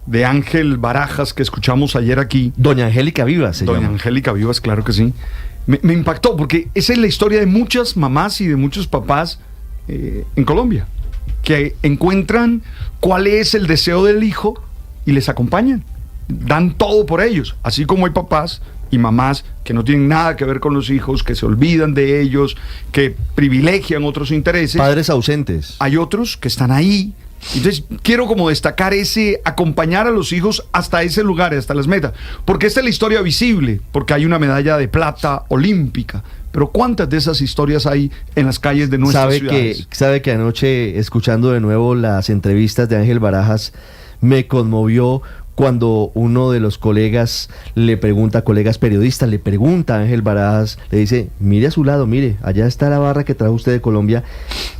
de Ángel Barajas que escuchamos ayer aquí? Doña Angélica Vivas. Doña Angélica Vivas, claro que sí. Me impactó porque esa es la historia de muchas mamás y de muchos papás en Colombia, que encuentran cuál es el deseo del hijo y les acompañan, dan todo por ellos, así como hay papás y mamás que no tienen nada que ver con los hijos, que se olvidan de ellos, que privilegian otros intereses. Padres ausentes. Hay otros que están ahí. Entonces quiero como destacar ese acompañar a los hijos hasta ese lugar, hasta las metas, porque esta es la historia visible, porque hay una medalla de plata olímpica, pero ¿cuántas de esas historias hay en las calles de nuestras ciudades? Sabe que anoche, escuchando de nuevo las entrevistas de Ángel Barajas, me conmovió cuando uno de los colegas colegas periodistas, le pregunta a Ángel Barajas, le dice, mire a su lado, mire, allá está la barra que trajo usted de Colombia,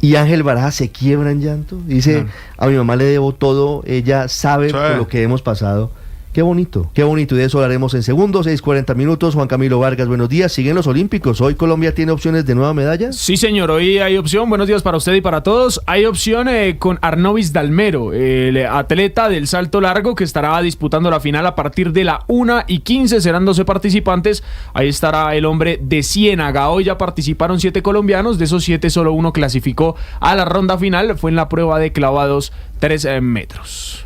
y Ángel Barajas se quiebra en llanto, dice, a mi mamá le debo todo, ella sabe por lo que hemos pasado. Qué bonito, y de eso hablaremos en segundos, 6:40 minutos. Juan Camilo Vargas, buenos días. Siguen los Olímpicos. ¿Hoy Colombia tiene opciones de nueva medalla? Sí, señor, hoy hay opción. Buenos días para usted y para todos. Hay opción con Arnovis Dalmero, el atleta del salto largo que estará disputando la final a partir de la 1:15. Serán 12 participantes. Ahí estará el hombre de Ciénaga. Hoy ya participaron 7 colombianos. De esos 7, solo uno clasificó a la ronda final. Fue en la prueba de clavados 3 metros.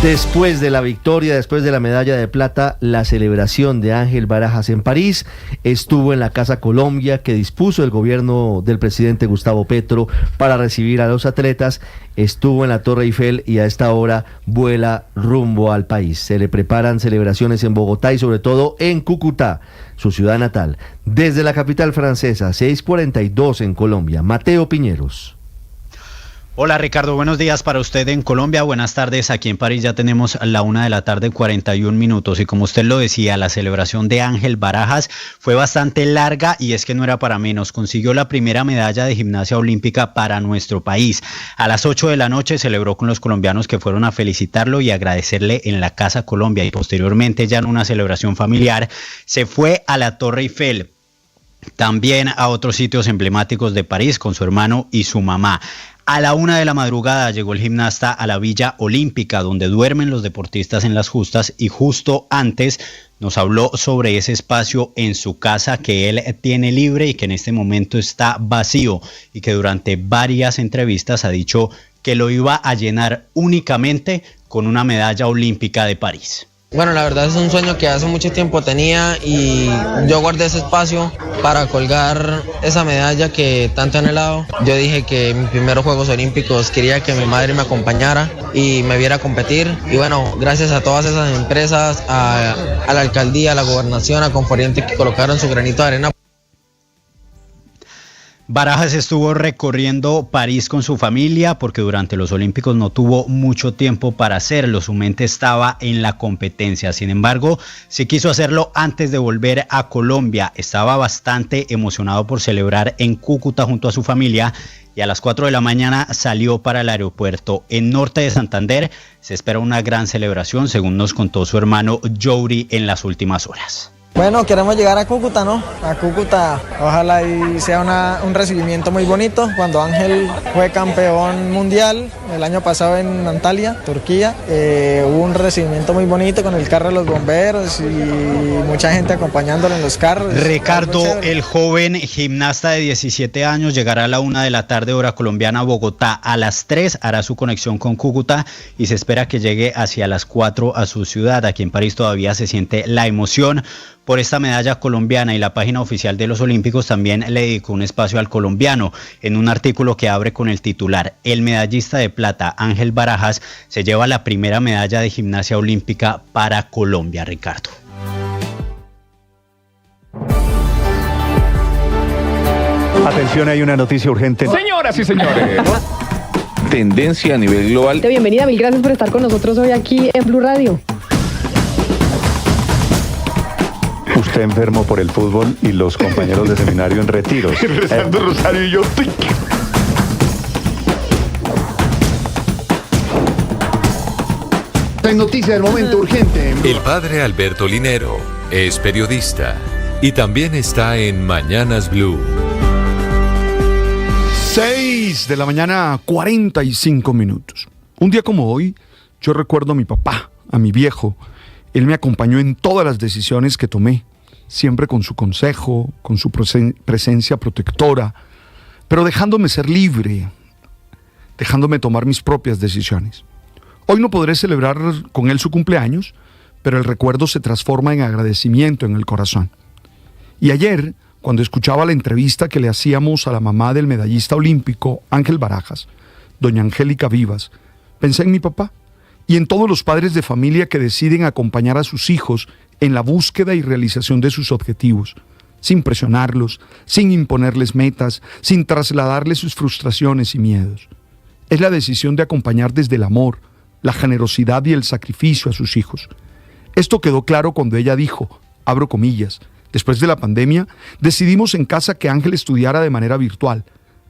Después de la victoria, después de la medalla de plata, la celebración de Ángel Barajas en París estuvo en la Casa Colombia que dispuso el gobierno del presidente Gustavo Petro para recibir a los atletas. Estuvo en la Torre Eiffel y a esta hora vuela rumbo al país. Se le preparan celebraciones en Bogotá y sobre todo en Cúcuta, su ciudad natal. Desde la capital francesa, 6:42 en Colombia. Mateo Piñeros. Hola Ricardo, buenos días para usted en Colombia, buenas tardes. Aquí en París ya tenemos la 1:41 p.m. y como usted lo decía, la celebración de Ángel Barajas fue bastante larga y es que no era para menos. Consiguió la primera medalla de gimnasia olímpica para nuestro país. A las 8 de la noche celebró con los colombianos que fueron a felicitarlo y agradecerle en la Casa Colombia y posteriormente ya en una celebración familiar se fue a la Torre Eiffel. También a otros sitios emblemáticos de París con su hermano y su mamá. A la 1 de la madrugada llegó el gimnasta a la Villa Olímpica, donde duermen los deportistas en las justas, y justo antes nos habló sobre ese espacio en su casa que él tiene libre y que en este momento está vacío, y que durante varias entrevistas ha dicho que lo iba a llenar únicamente con una medalla olímpica de París. Bueno, la verdad es un sueño que hace mucho tiempo tenía y yo guardé ese espacio para colgar esa medalla que tanto he anhelado. Yo dije que en mis primeros Juegos Olímpicos quería que mi madre me acompañara y me viera competir. Y bueno, gracias a todas esas empresas, a la alcaldía, a la gobernación, a Conforiente que colocaron su granito de arena. Barajas estuvo recorriendo París con su familia porque durante los Olímpicos no tuvo mucho tiempo para hacerlo, su mente estaba en la competencia, sin embargo, se quiso hacerlo antes de volver a Colombia, estaba bastante emocionado por celebrar en Cúcuta junto a su familia y a las 4 de la mañana salió para el aeropuerto. En Norte de Santander se espera una gran celebración, según nos contó su hermano Jouri en las últimas horas. Bueno, queremos llegar a Cúcuta, ¿no? A Cúcuta, ojalá y sea un recibimiento muy bonito. Cuando Ángel fue campeón mundial el año pasado en Antalya, Turquía, hubo un recibimiento muy bonito con el carro de los bomberos y mucha gente acompañándolo en los carros. Ricardo, el joven gimnasta de 17 años, llegará a la 1 de la tarde hora colombiana a Bogotá. A las 3 hará su conexión con Cúcuta y se espera que llegue hacia las 4 a su ciudad. Aquí en París todavía se siente la emoción por esta medalla colombiana y la página oficial de los Olímpicos también le dedicó un espacio al colombiano en un artículo que abre con el titular: el medallista de plata Ángel Barajas se lleva la primera medalla de gimnasia olímpica para Colombia. Ricardo. Atención, hay una noticia urgente. Señoras y señores. Tendencia a nivel global. Bienvenida, mil gracias por estar con nosotros hoy aquí en Blue Radio. Usted enfermo por el fútbol y los compañeros de seminario en retiros. Rezando rosario y yo. En noticia del momento urgente. El padre Alberto Linero es periodista y también está en Mañanas Blue. 6 de la mañana, 45 minutos. Un día como hoy, yo recuerdo a mi papá, a mi viejo. Él me acompañó en todas las decisiones que tomé, siempre con su consejo, con su presencia protectora, pero dejándome ser libre, dejándome tomar mis propias decisiones. Hoy no podré celebrar con él su cumpleaños, pero el recuerdo se transforma en agradecimiento en el corazón. Y ayer, cuando escuchaba la entrevista que le hacíamos a la mamá del medallista olímpico Ángel Barajas, doña Angélica Vivas, pensé en mi papá y en todos los padres de familia que deciden acompañar a sus hijos en la búsqueda y realización de sus objetivos, sin presionarlos, sin imponerles metas, sin trasladarles sus frustraciones y miedos. Es la decisión de acompañar desde el amor, la generosidad y el sacrificio a sus hijos. Esto quedó claro cuando ella dijo, abro comillas, después de la pandemia, decidimos en casa que Ángel estudiara de manera virtual.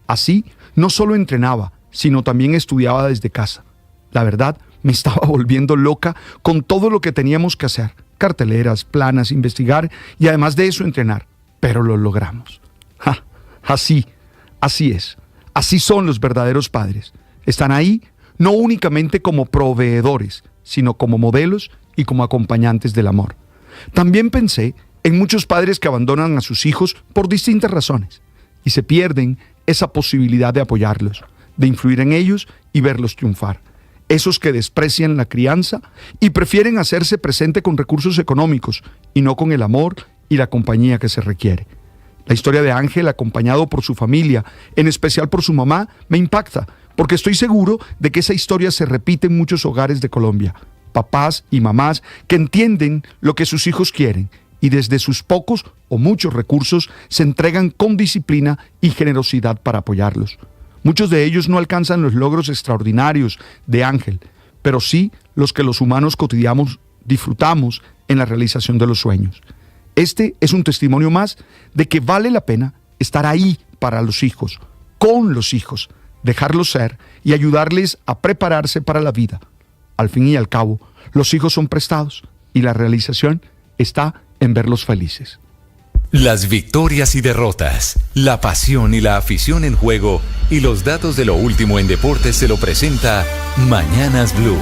Así, no solo entrenaba, sino también estudiaba desde casa. La verdad, me estaba volviendo loca con todo lo que teníamos que hacer. Carteleras, planas, investigar y además de eso entrenar. Pero lo logramos. Así es. Así son los verdaderos padres. Están ahí no únicamente como proveedores, sino como modelos y como acompañantes del amor. También pensé en muchos padres que abandonan a sus hijos por distintas razones y se pierden esa posibilidad de apoyarlos, de influir en ellos y verlos triunfar. Esos que desprecian la crianza y prefieren hacerse presente con recursos económicos y no con el amor y la compañía que se requiere. La historia de Ángel, acompañado por su familia, en especial por su mamá, me impacta, porque estoy seguro de que esa historia se repite en muchos hogares de Colombia. Papás y mamás que entienden lo que sus hijos quieren y desde sus pocos o muchos recursos se entregan con disciplina y generosidad para apoyarlos. Muchos de ellos no alcanzan los logros extraordinarios de Ángel, pero sí los que los humanos cotidianos disfrutamos en la realización de los sueños. Este es un testimonio más de que vale la pena estar ahí para los hijos, con los hijos, dejarlos ser y ayudarles a prepararse para la vida. Al fin y al cabo, los hijos son prestados y la realización está en verlos felices. Las victorias y derrotas, la pasión y la afición en juego y los datos de lo último en deportes se lo presenta Mañanas Blue.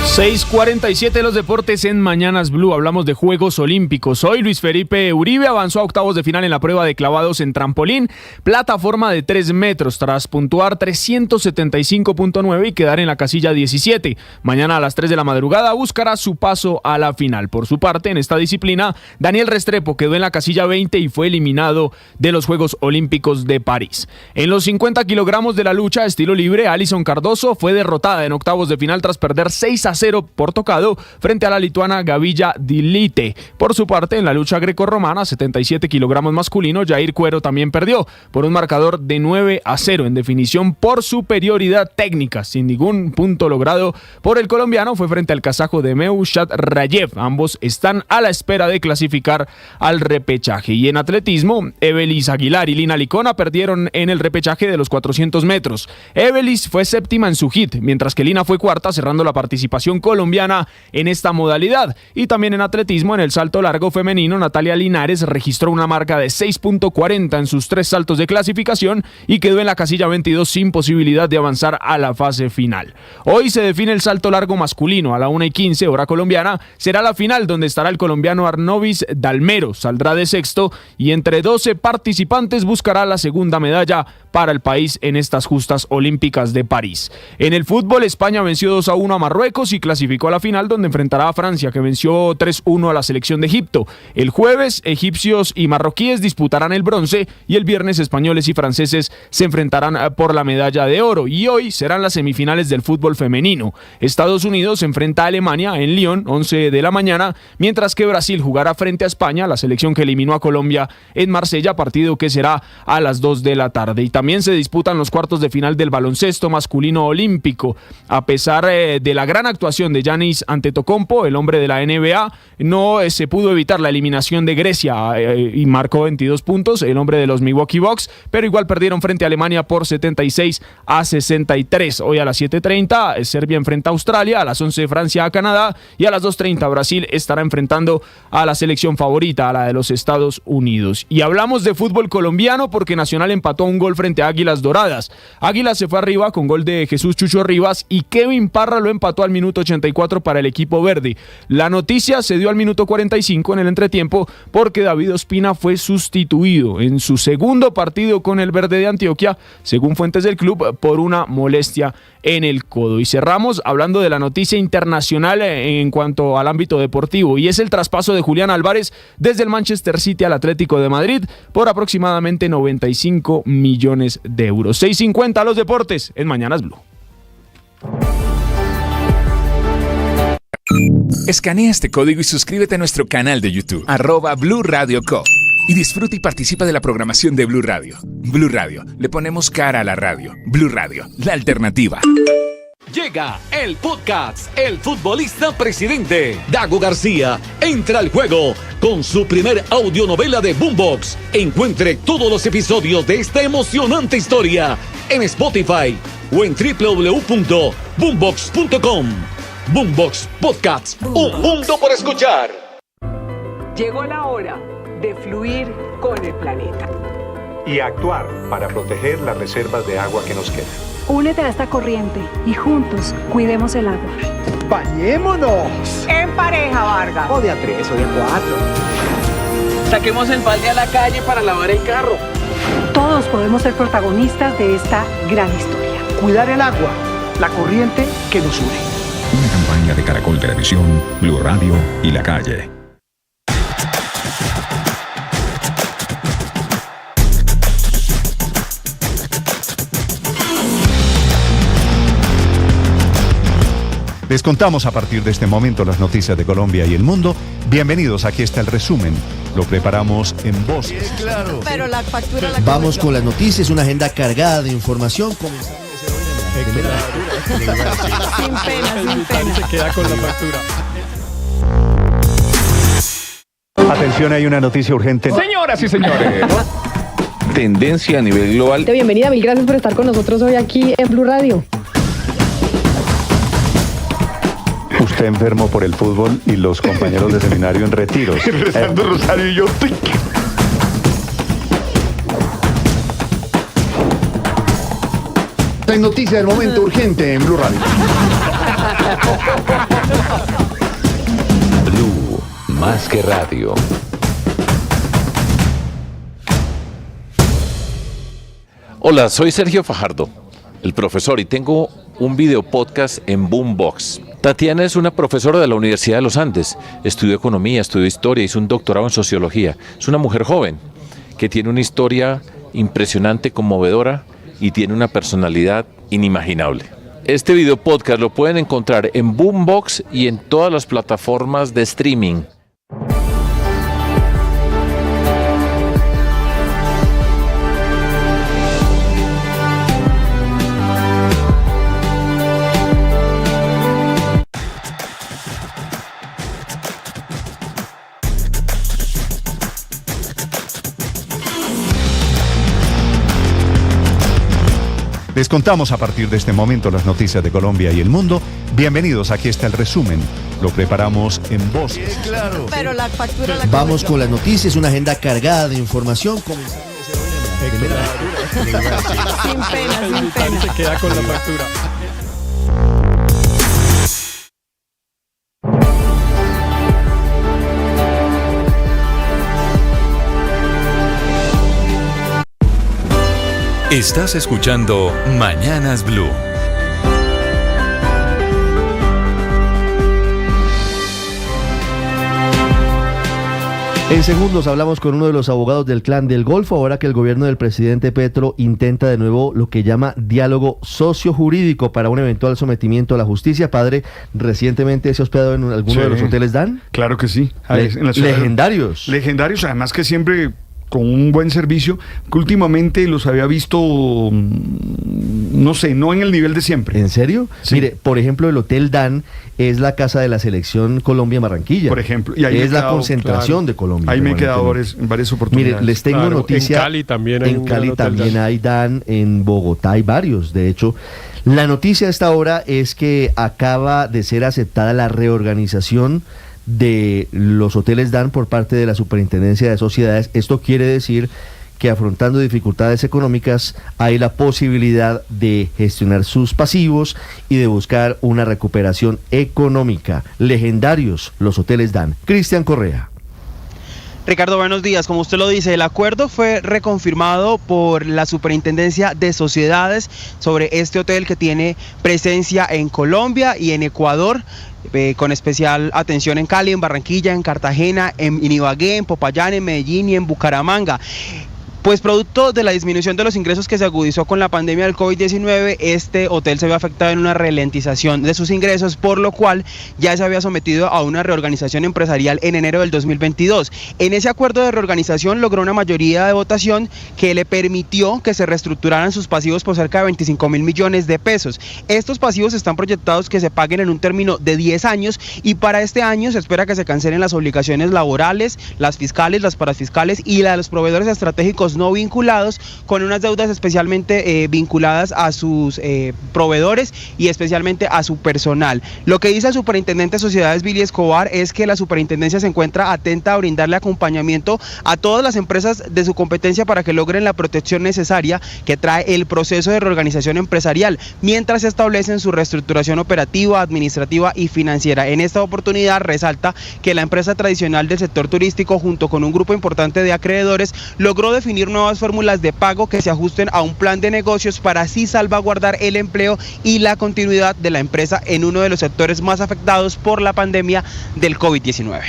6:47 de los deportes en Mañanas Blue. Hablamos de Juegos Olímpicos. Hoy Luis Felipe Uribe avanzó a octavos de final en la prueba de clavados en trampolín, plataforma de 3 metros, tras puntuar 375.9 y quedar en la casilla 17. Mañana a las 3 de la madrugada buscará su paso a la final. Por su parte, en esta disciplina, Daniel Restrepo quedó en la casilla 20 y fue eliminado de los Juegos Olímpicos de París. En los 50 kilogramos de la lucha estilo libre, Alison Cardoso fue derrotada en octavos de final tras perder 6-0 por tocado frente a la lituana Gavilla Dilite. Por su parte, en la lucha grecorromana, 77 kilogramos masculino, Jair Cuero también perdió por un marcador de 9-0 en definición por superioridad técnica, sin ningún punto logrado por el colombiano. Fue frente al kazajo Demeu Shatrayev. Ambos están a la espera de clasificar al repechaje. Y en atletismo, Evelis Aguilar y Lina Licona perdieron en el repechaje de los 400 metros. Evelis fue séptima en su hit, mientras que Lina fue cuarta, cerrando la participación colombiana en esta modalidad. Y también en atletismo, en el salto largo femenino, Natalia Linares registró una marca de 6.40 en sus 3 saltos de clasificación y quedó en la casilla 22 sin posibilidad de avanzar a la fase final. Hoy se define el salto largo masculino a la 1:15 hora colombiana. Será la final donde estará el colombiano Arnovis Dalmero. Saldrá de sexto y entre 12 participantes buscará la segunda medalla para el país en estas justas olímpicas de París. En el fútbol, España venció 2-1 a Marruecos y clasificó a la final, donde enfrentará a Francia, que venció 3-1 a la selección de Egipto. El jueves, egipcios y marroquíes disputarán el bronce y el viernes españoles y franceses se enfrentarán por la medalla de oro. Y hoy serán las semifinales del fútbol femenino. Estados Unidos se enfrenta a Alemania en Lyon, 11 de la mañana, mientras que Brasil jugará frente a España, la selección que eliminó a Colombia en Marsella, partido que será a las 2 de la tarde. Y también se disputan los cuartos de final del baloncesto masculino olímpico. A pesar de la gran actuación de Giannis Antetokounmpo, el hombre de la NBA, no se pudo evitar la eliminación de Grecia y marcó 22 puntos, el hombre de los Milwaukee Bucks, pero igual perdieron frente a Alemania por 76-63. Hoy a las 7:30 Serbia enfrenta a Australia, a las 11 Francia a Canadá y a las 2:30 Brasil estará enfrentando a la selección favorita, a la de los Estados Unidos. Y hablamos de fútbol colombiano porque Nacional empató un gol frente a Águilas Doradas. Águilas se fue arriba con gol de Jesús Chucho Rivas y Kevin Parra lo empató al minuto 84 para el equipo verde. La noticia se dio al minuto 45 en el entretiempo porque David Ospina fue sustituido en su segundo partido con el verde de Antioquia, según fuentes del club, por una molestia en el codo. Y cerramos hablando de la noticia internacional en cuanto al ámbito deportivo, y es el traspaso de Julián Álvarez desde el Manchester City al Atlético de Madrid por aproximadamente 95 millones de euros. 6:50 los deportes en Mañanas Blue. Escanea este código y suscríbete a nuestro canal de YouTube, @Blue Radio Co. Y disfruta y participa de la programación de Blue Radio. Blue Radio, le ponemos cara a la radio. Blue Radio, la alternativa. Llega el podcast El Futbolista Presidente. Dago García entra al juego con su primer audionovela de Boombox. Encuentre todos los episodios de esta emocionante historia en Spotify o en www.boombox.com. Boombox Podcasts, un mundo por escuchar. Llegó la hora de fluir con el planeta y actuar para proteger las reservas de agua que nos quedan. Únete a esta corriente y juntos cuidemos el agua. ¡Bañémonos! En pareja, Vargas. O de a 3 o de a 4. Saquemos el balde a la calle para lavar el carro. Todos podemos ser protagonistas de esta gran historia. Cuidar el agua, la corriente que nos une. Una campaña de Caracol Televisión, Blue Radio y La Calle. Les contamos a partir de este momento las noticias de Colombia y el mundo. Bienvenidos, aquí está el resumen. Lo preparamos en voces. Sí, claro. Pero la factura la Vamos con las noticias, una agenda cargada de información. Sin pena, sin pena. Se queda con la factura. Atención, hay una noticia urgente. Señoras y señores. Tendencia a nivel global. Bienvenida, mil gracias por estar con nosotros hoy aquí en Blue Radio. Usted enfermo por el fútbol y los compañeros de seminario en retiros. Rezando rosario y yo... En noticia del momento urgente en Blue Radio. Blue, más que radio. Hola, soy Sergio Fajardo, el profesor, y tengo un video podcast en Boombox. Tatiana es una profesora de la Universidad de los Andes. Estudió economía, estudió historia, hizo un doctorado en sociología. Es una mujer joven que tiene una historia impresionante, conmovedora y tiene una personalidad inimaginable. Este video podcast lo pueden encontrar en Boombox y en todas las plataformas de streaming. Les contamos a partir de este momento las noticias de Colombia y el mundo. Bienvenidos, aquí está el resumen. Lo preparamos en voz. Claro. Pero la factura la Vamos con las noticias, una agenda cargada de información. Sin pena, sin pena. Se queda con la factura. Estás escuchando Mañanas Blue. En segundos hablamos con uno de los abogados del Clan del Golfo, ahora que el gobierno del presidente Petro intenta de nuevo lo que llama diálogo sociojurídico para un eventual sometimiento a la justicia. Padre, ¿recientemente se ha hospedado en alguno de los hoteles Dan? Claro que sí. En la ciudad. Legendarios. Legendarios, además que siempre con un buen servicio, que últimamente los había visto, no sé, no en el nivel de siempre. ¿En serio? Sí. Mire, por ejemplo, el Hotel Dan es la casa de la selección Colombia-Barranquilla. Por ejemplo. Y ahí es la concentración de Colombia. Ahí me he quedado en varias oportunidades. Mire, les tengo noticia. En Cali también hay en Cali también hay Dan, en Bogotá hay varios, de hecho. La noticia a esta hora es que acaba de ser aceptada la reorganización de los hoteles Dan por parte de la Superintendencia de Sociedades. Esto quiere decir que, afrontando dificultades económicas, hay la posibilidad de gestionar sus pasivos y de buscar una recuperación económica. Legendarios los hoteles Dan. Cristian Correa. Ricardo, buenos días. Como usted lo dice, el acuerdo fue reconfirmado por la Superintendencia de Sociedades sobre este hotel que tiene presencia en Colombia y en Ecuador, con especial atención en Cali, en Barranquilla, en Cartagena, en Ibagué, en Popayán, en Medellín y en Bucaramanga. Pues producto de la disminución de los ingresos que se agudizó con la pandemia del COVID-19, este hotel se vio afectado en una ralentización de sus ingresos, por lo cual ya se había sometido a una reorganización empresarial en enero del 2022. En ese acuerdo de reorganización logró una mayoría de votación que le permitió que se reestructuraran sus pasivos por cerca de 25.000 millones de pesos. Estos pasivos están proyectados que se paguen en un término de 10 años y para este año se espera que se cancelen las obligaciones laborales, las fiscales, las parafiscales y las de los proveedores estratégicos no vinculados, con unas deudas especialmente vinculadas a sus proveedores y especialmente a su personal. Lo que dice el superintendente de Sociedades, Billy Escobar, es que la superintendencia se encuentra atenta a brindarle acompañamiento a todas las empresas de su competencia para que logren la protección necesaria que trae el proceso de reorganización empresarial, mientras se establecen su reestructuración operativa, administrativa y financiera. En esta oportunidad resalta que la empresa tradicional del sector turístico, junto con un grupo importante de acreedores, logró definir nuevas fórmulas de pago que se ajusten a un plan de negocios para así salvaguardar el empleo y la continuidad de la empresa en uno de los sectores más afectados por la pandemia del COVID-19.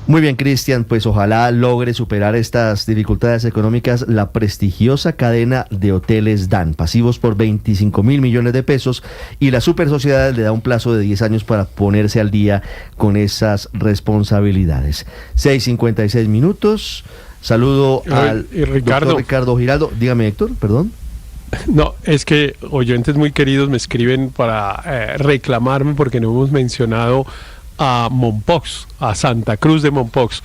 Muy bien, Cristian, pues ojalá logre superar estas dificultades económicas la prestigiosa cadena de hoteles Dan, pasivos por 25.000 millones de pesos, y la Super Sociedad le da un plazo de 10 años para ponerse al día con esas responsabilidades. 6:56 minutos. Saludo al doctor Ricardo Giraldo. Dígame, Héctor, perdón. No, es que oyentes muy queridos me escriben para reclamarme porque no hemos mencionado a Mompox, a Santa Cruz de Mompox,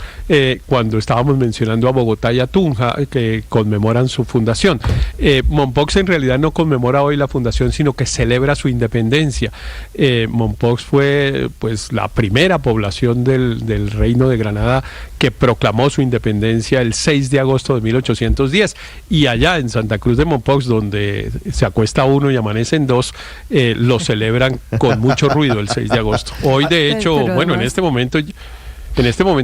cuando estábamos mencionando a Bogotá y a Tunja, que conmemoran su fundación. Mompox en realidad no conmemora hoy la fundación, sino que celebra su independencia. Mompox fue pues la primera población del Reino de Granada que proclamó su independencia el 6 de agosto de 1810, y allá en Santa Cruz de Mompox, donde se acuesta uno y amanecen dos, lo celebran con mucho ruido el 6 de agosto. Hoy de hecho, bueno, en este momento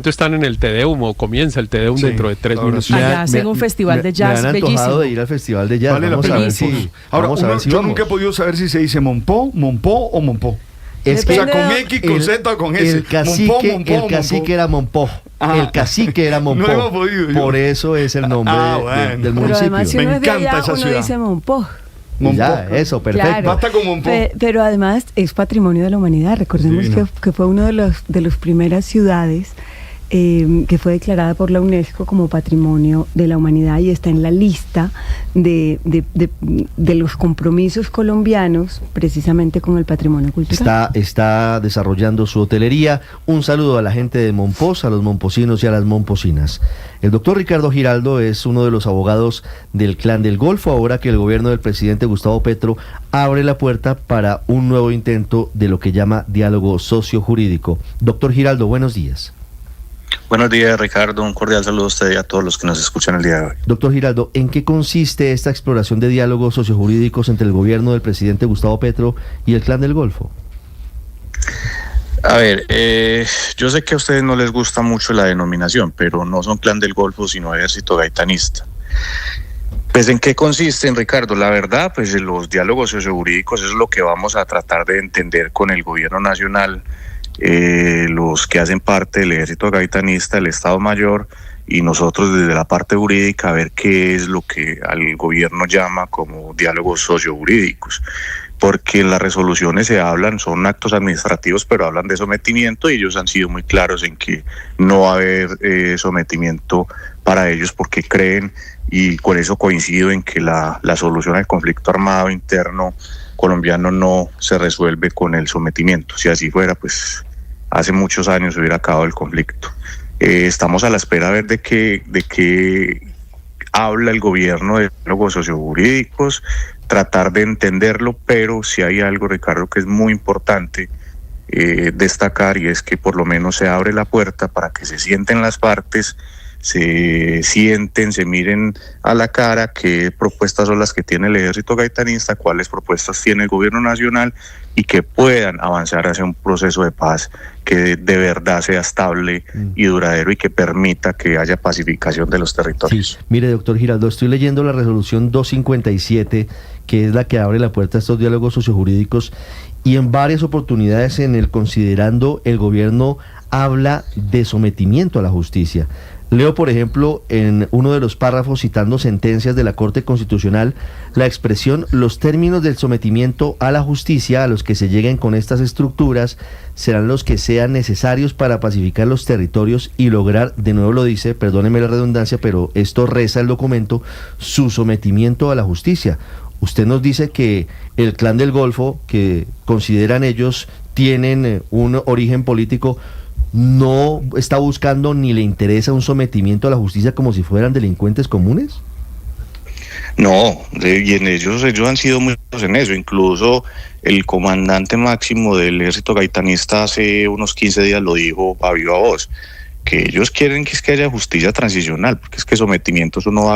están en el Te Deum, o comienza el Te Deum dentro de 3 minutos. Allá hacen un festival de jazz me han bellísimo. antojado de ir al festival de jazz. Vale la Vamos pena. a ver si, Ahora, vamos a ver si yo vamos. nunca he podido saber si se dice Mompo o Mompo. Es O sea, que con X, con Z o con S. El cacique, Mompo. era Mompo. El cacique era Mompo. No hemos podido. Por eso es el nombre del Pero municipio. además, si uno Me es de allá, encanta esa uno ciudad. dice Mompo. Ya, eso, perfecto. Claro. Basta con Mompo. Pero además es patrimonio de la humanidad. Recordemos que fue uno de las primeras ciudades que fue declarada por la UNESCO como Patrimonio de la Humanidad, y está en la lista de los compromisos colombianos precisamente con el patrimonio cultural. Está desarrollando su hotelería. Un saludo a la gente de Mompox, a los momposinos y a las momposinas. El doctor Ricardo Giraldo es uno de los abogados del Clan del Golfo, ahora que el gobierno del presidente Gustavo Petro abre la puerta para un nuevo intento de lo que llama diálogo sociojurídico. Doctor Giraldo, buenos días. Buenos días, Ricardo. Un cordial saludo a usted y a todos los que nos escuchan el día de hoy. Doctor Giraldo, ¿en qué consiste esta exploración de diálogos sociojurídicos entre el gobierno del presidente Gustavo Petro y el Clan del Golfo? A ver, yo sé que a ustedes no les gusta mucho la denominación, pero no son Clan del Golfo, sino Ejército Gaitanista. Pues, ¿en qué consisten, Ricardo? La verdad, pues los diálogos sociojurídicos es lo que vamos a tratar de entender con el gobierno nacional, los que hacen parte del Ejército Gaitanista, el Estado Mayor, y nosotros desde la parte jurídica a ver qué es lo que al gobierno llama como diálogos sociojurídicos, porque en las resoluciones se hablan, son actos administrativos, pero hablan de sometimiento, y ellos han sido muy claros en que no va a haber sometimiento para ellos, porque creen, y con eso coincido en que la solución al conflicto armado interno colombiano no se resuelve con el sometimiento. Si así fuera, pues hace muchos años se hubiera acabado el conflicto. Estamos a la espera a ver de qué habla el gobierno de diálogos sociojurídicos, tratar de entenderlo, pero si hay algo, Ricardo, que es muy importante destacar, y es que por lo menos se abre la puerta para que se sienten las partes, se sienten, se miren a la cara qué propuestas son las que tiene el Ejército Gaitanista, cuáles propuestas tiene el gobierno nacional, y que puedan avanzar hacia un proceso de paz que de verdad sea estable y duradero, y que permita que haya pacificación de los territorios. Sí. Mire, doctor Giraldo, estoy leyendo la resolución 257, que es la que abre la puerta a estos diálogos sociojurídicos, y en varias oportunidades en el considerando el gobierno habla de sometimiento a la justicia. Leo, por ejemplo, en uno de los párrafos, citando sentencias de la Corte Constitucional, la expresión: los términos del sometimiento a la justicia a los que se lleguen con estas estructuras serán los que sean necesarios para pacificar los territorios y lograr, de nuevo lo dice, perdóneme la redundancia, pero esto reza el documento, su sometimiento a la justicia. Usted nos dice que el Clan del Golfo, que consideran ellos tienen un origen político, no está buscando ni le interesa un sometimiento a la justicia como si fueran delincuentes comunes. No, y en ellos han sido muy buenos en eso. Incluso el comandante máximo del Ejército Gaitanista hace unos 15 días lo dijo a viva voz, que ellos quieren que haya justicia transicional, porque es que sometimiento eso no va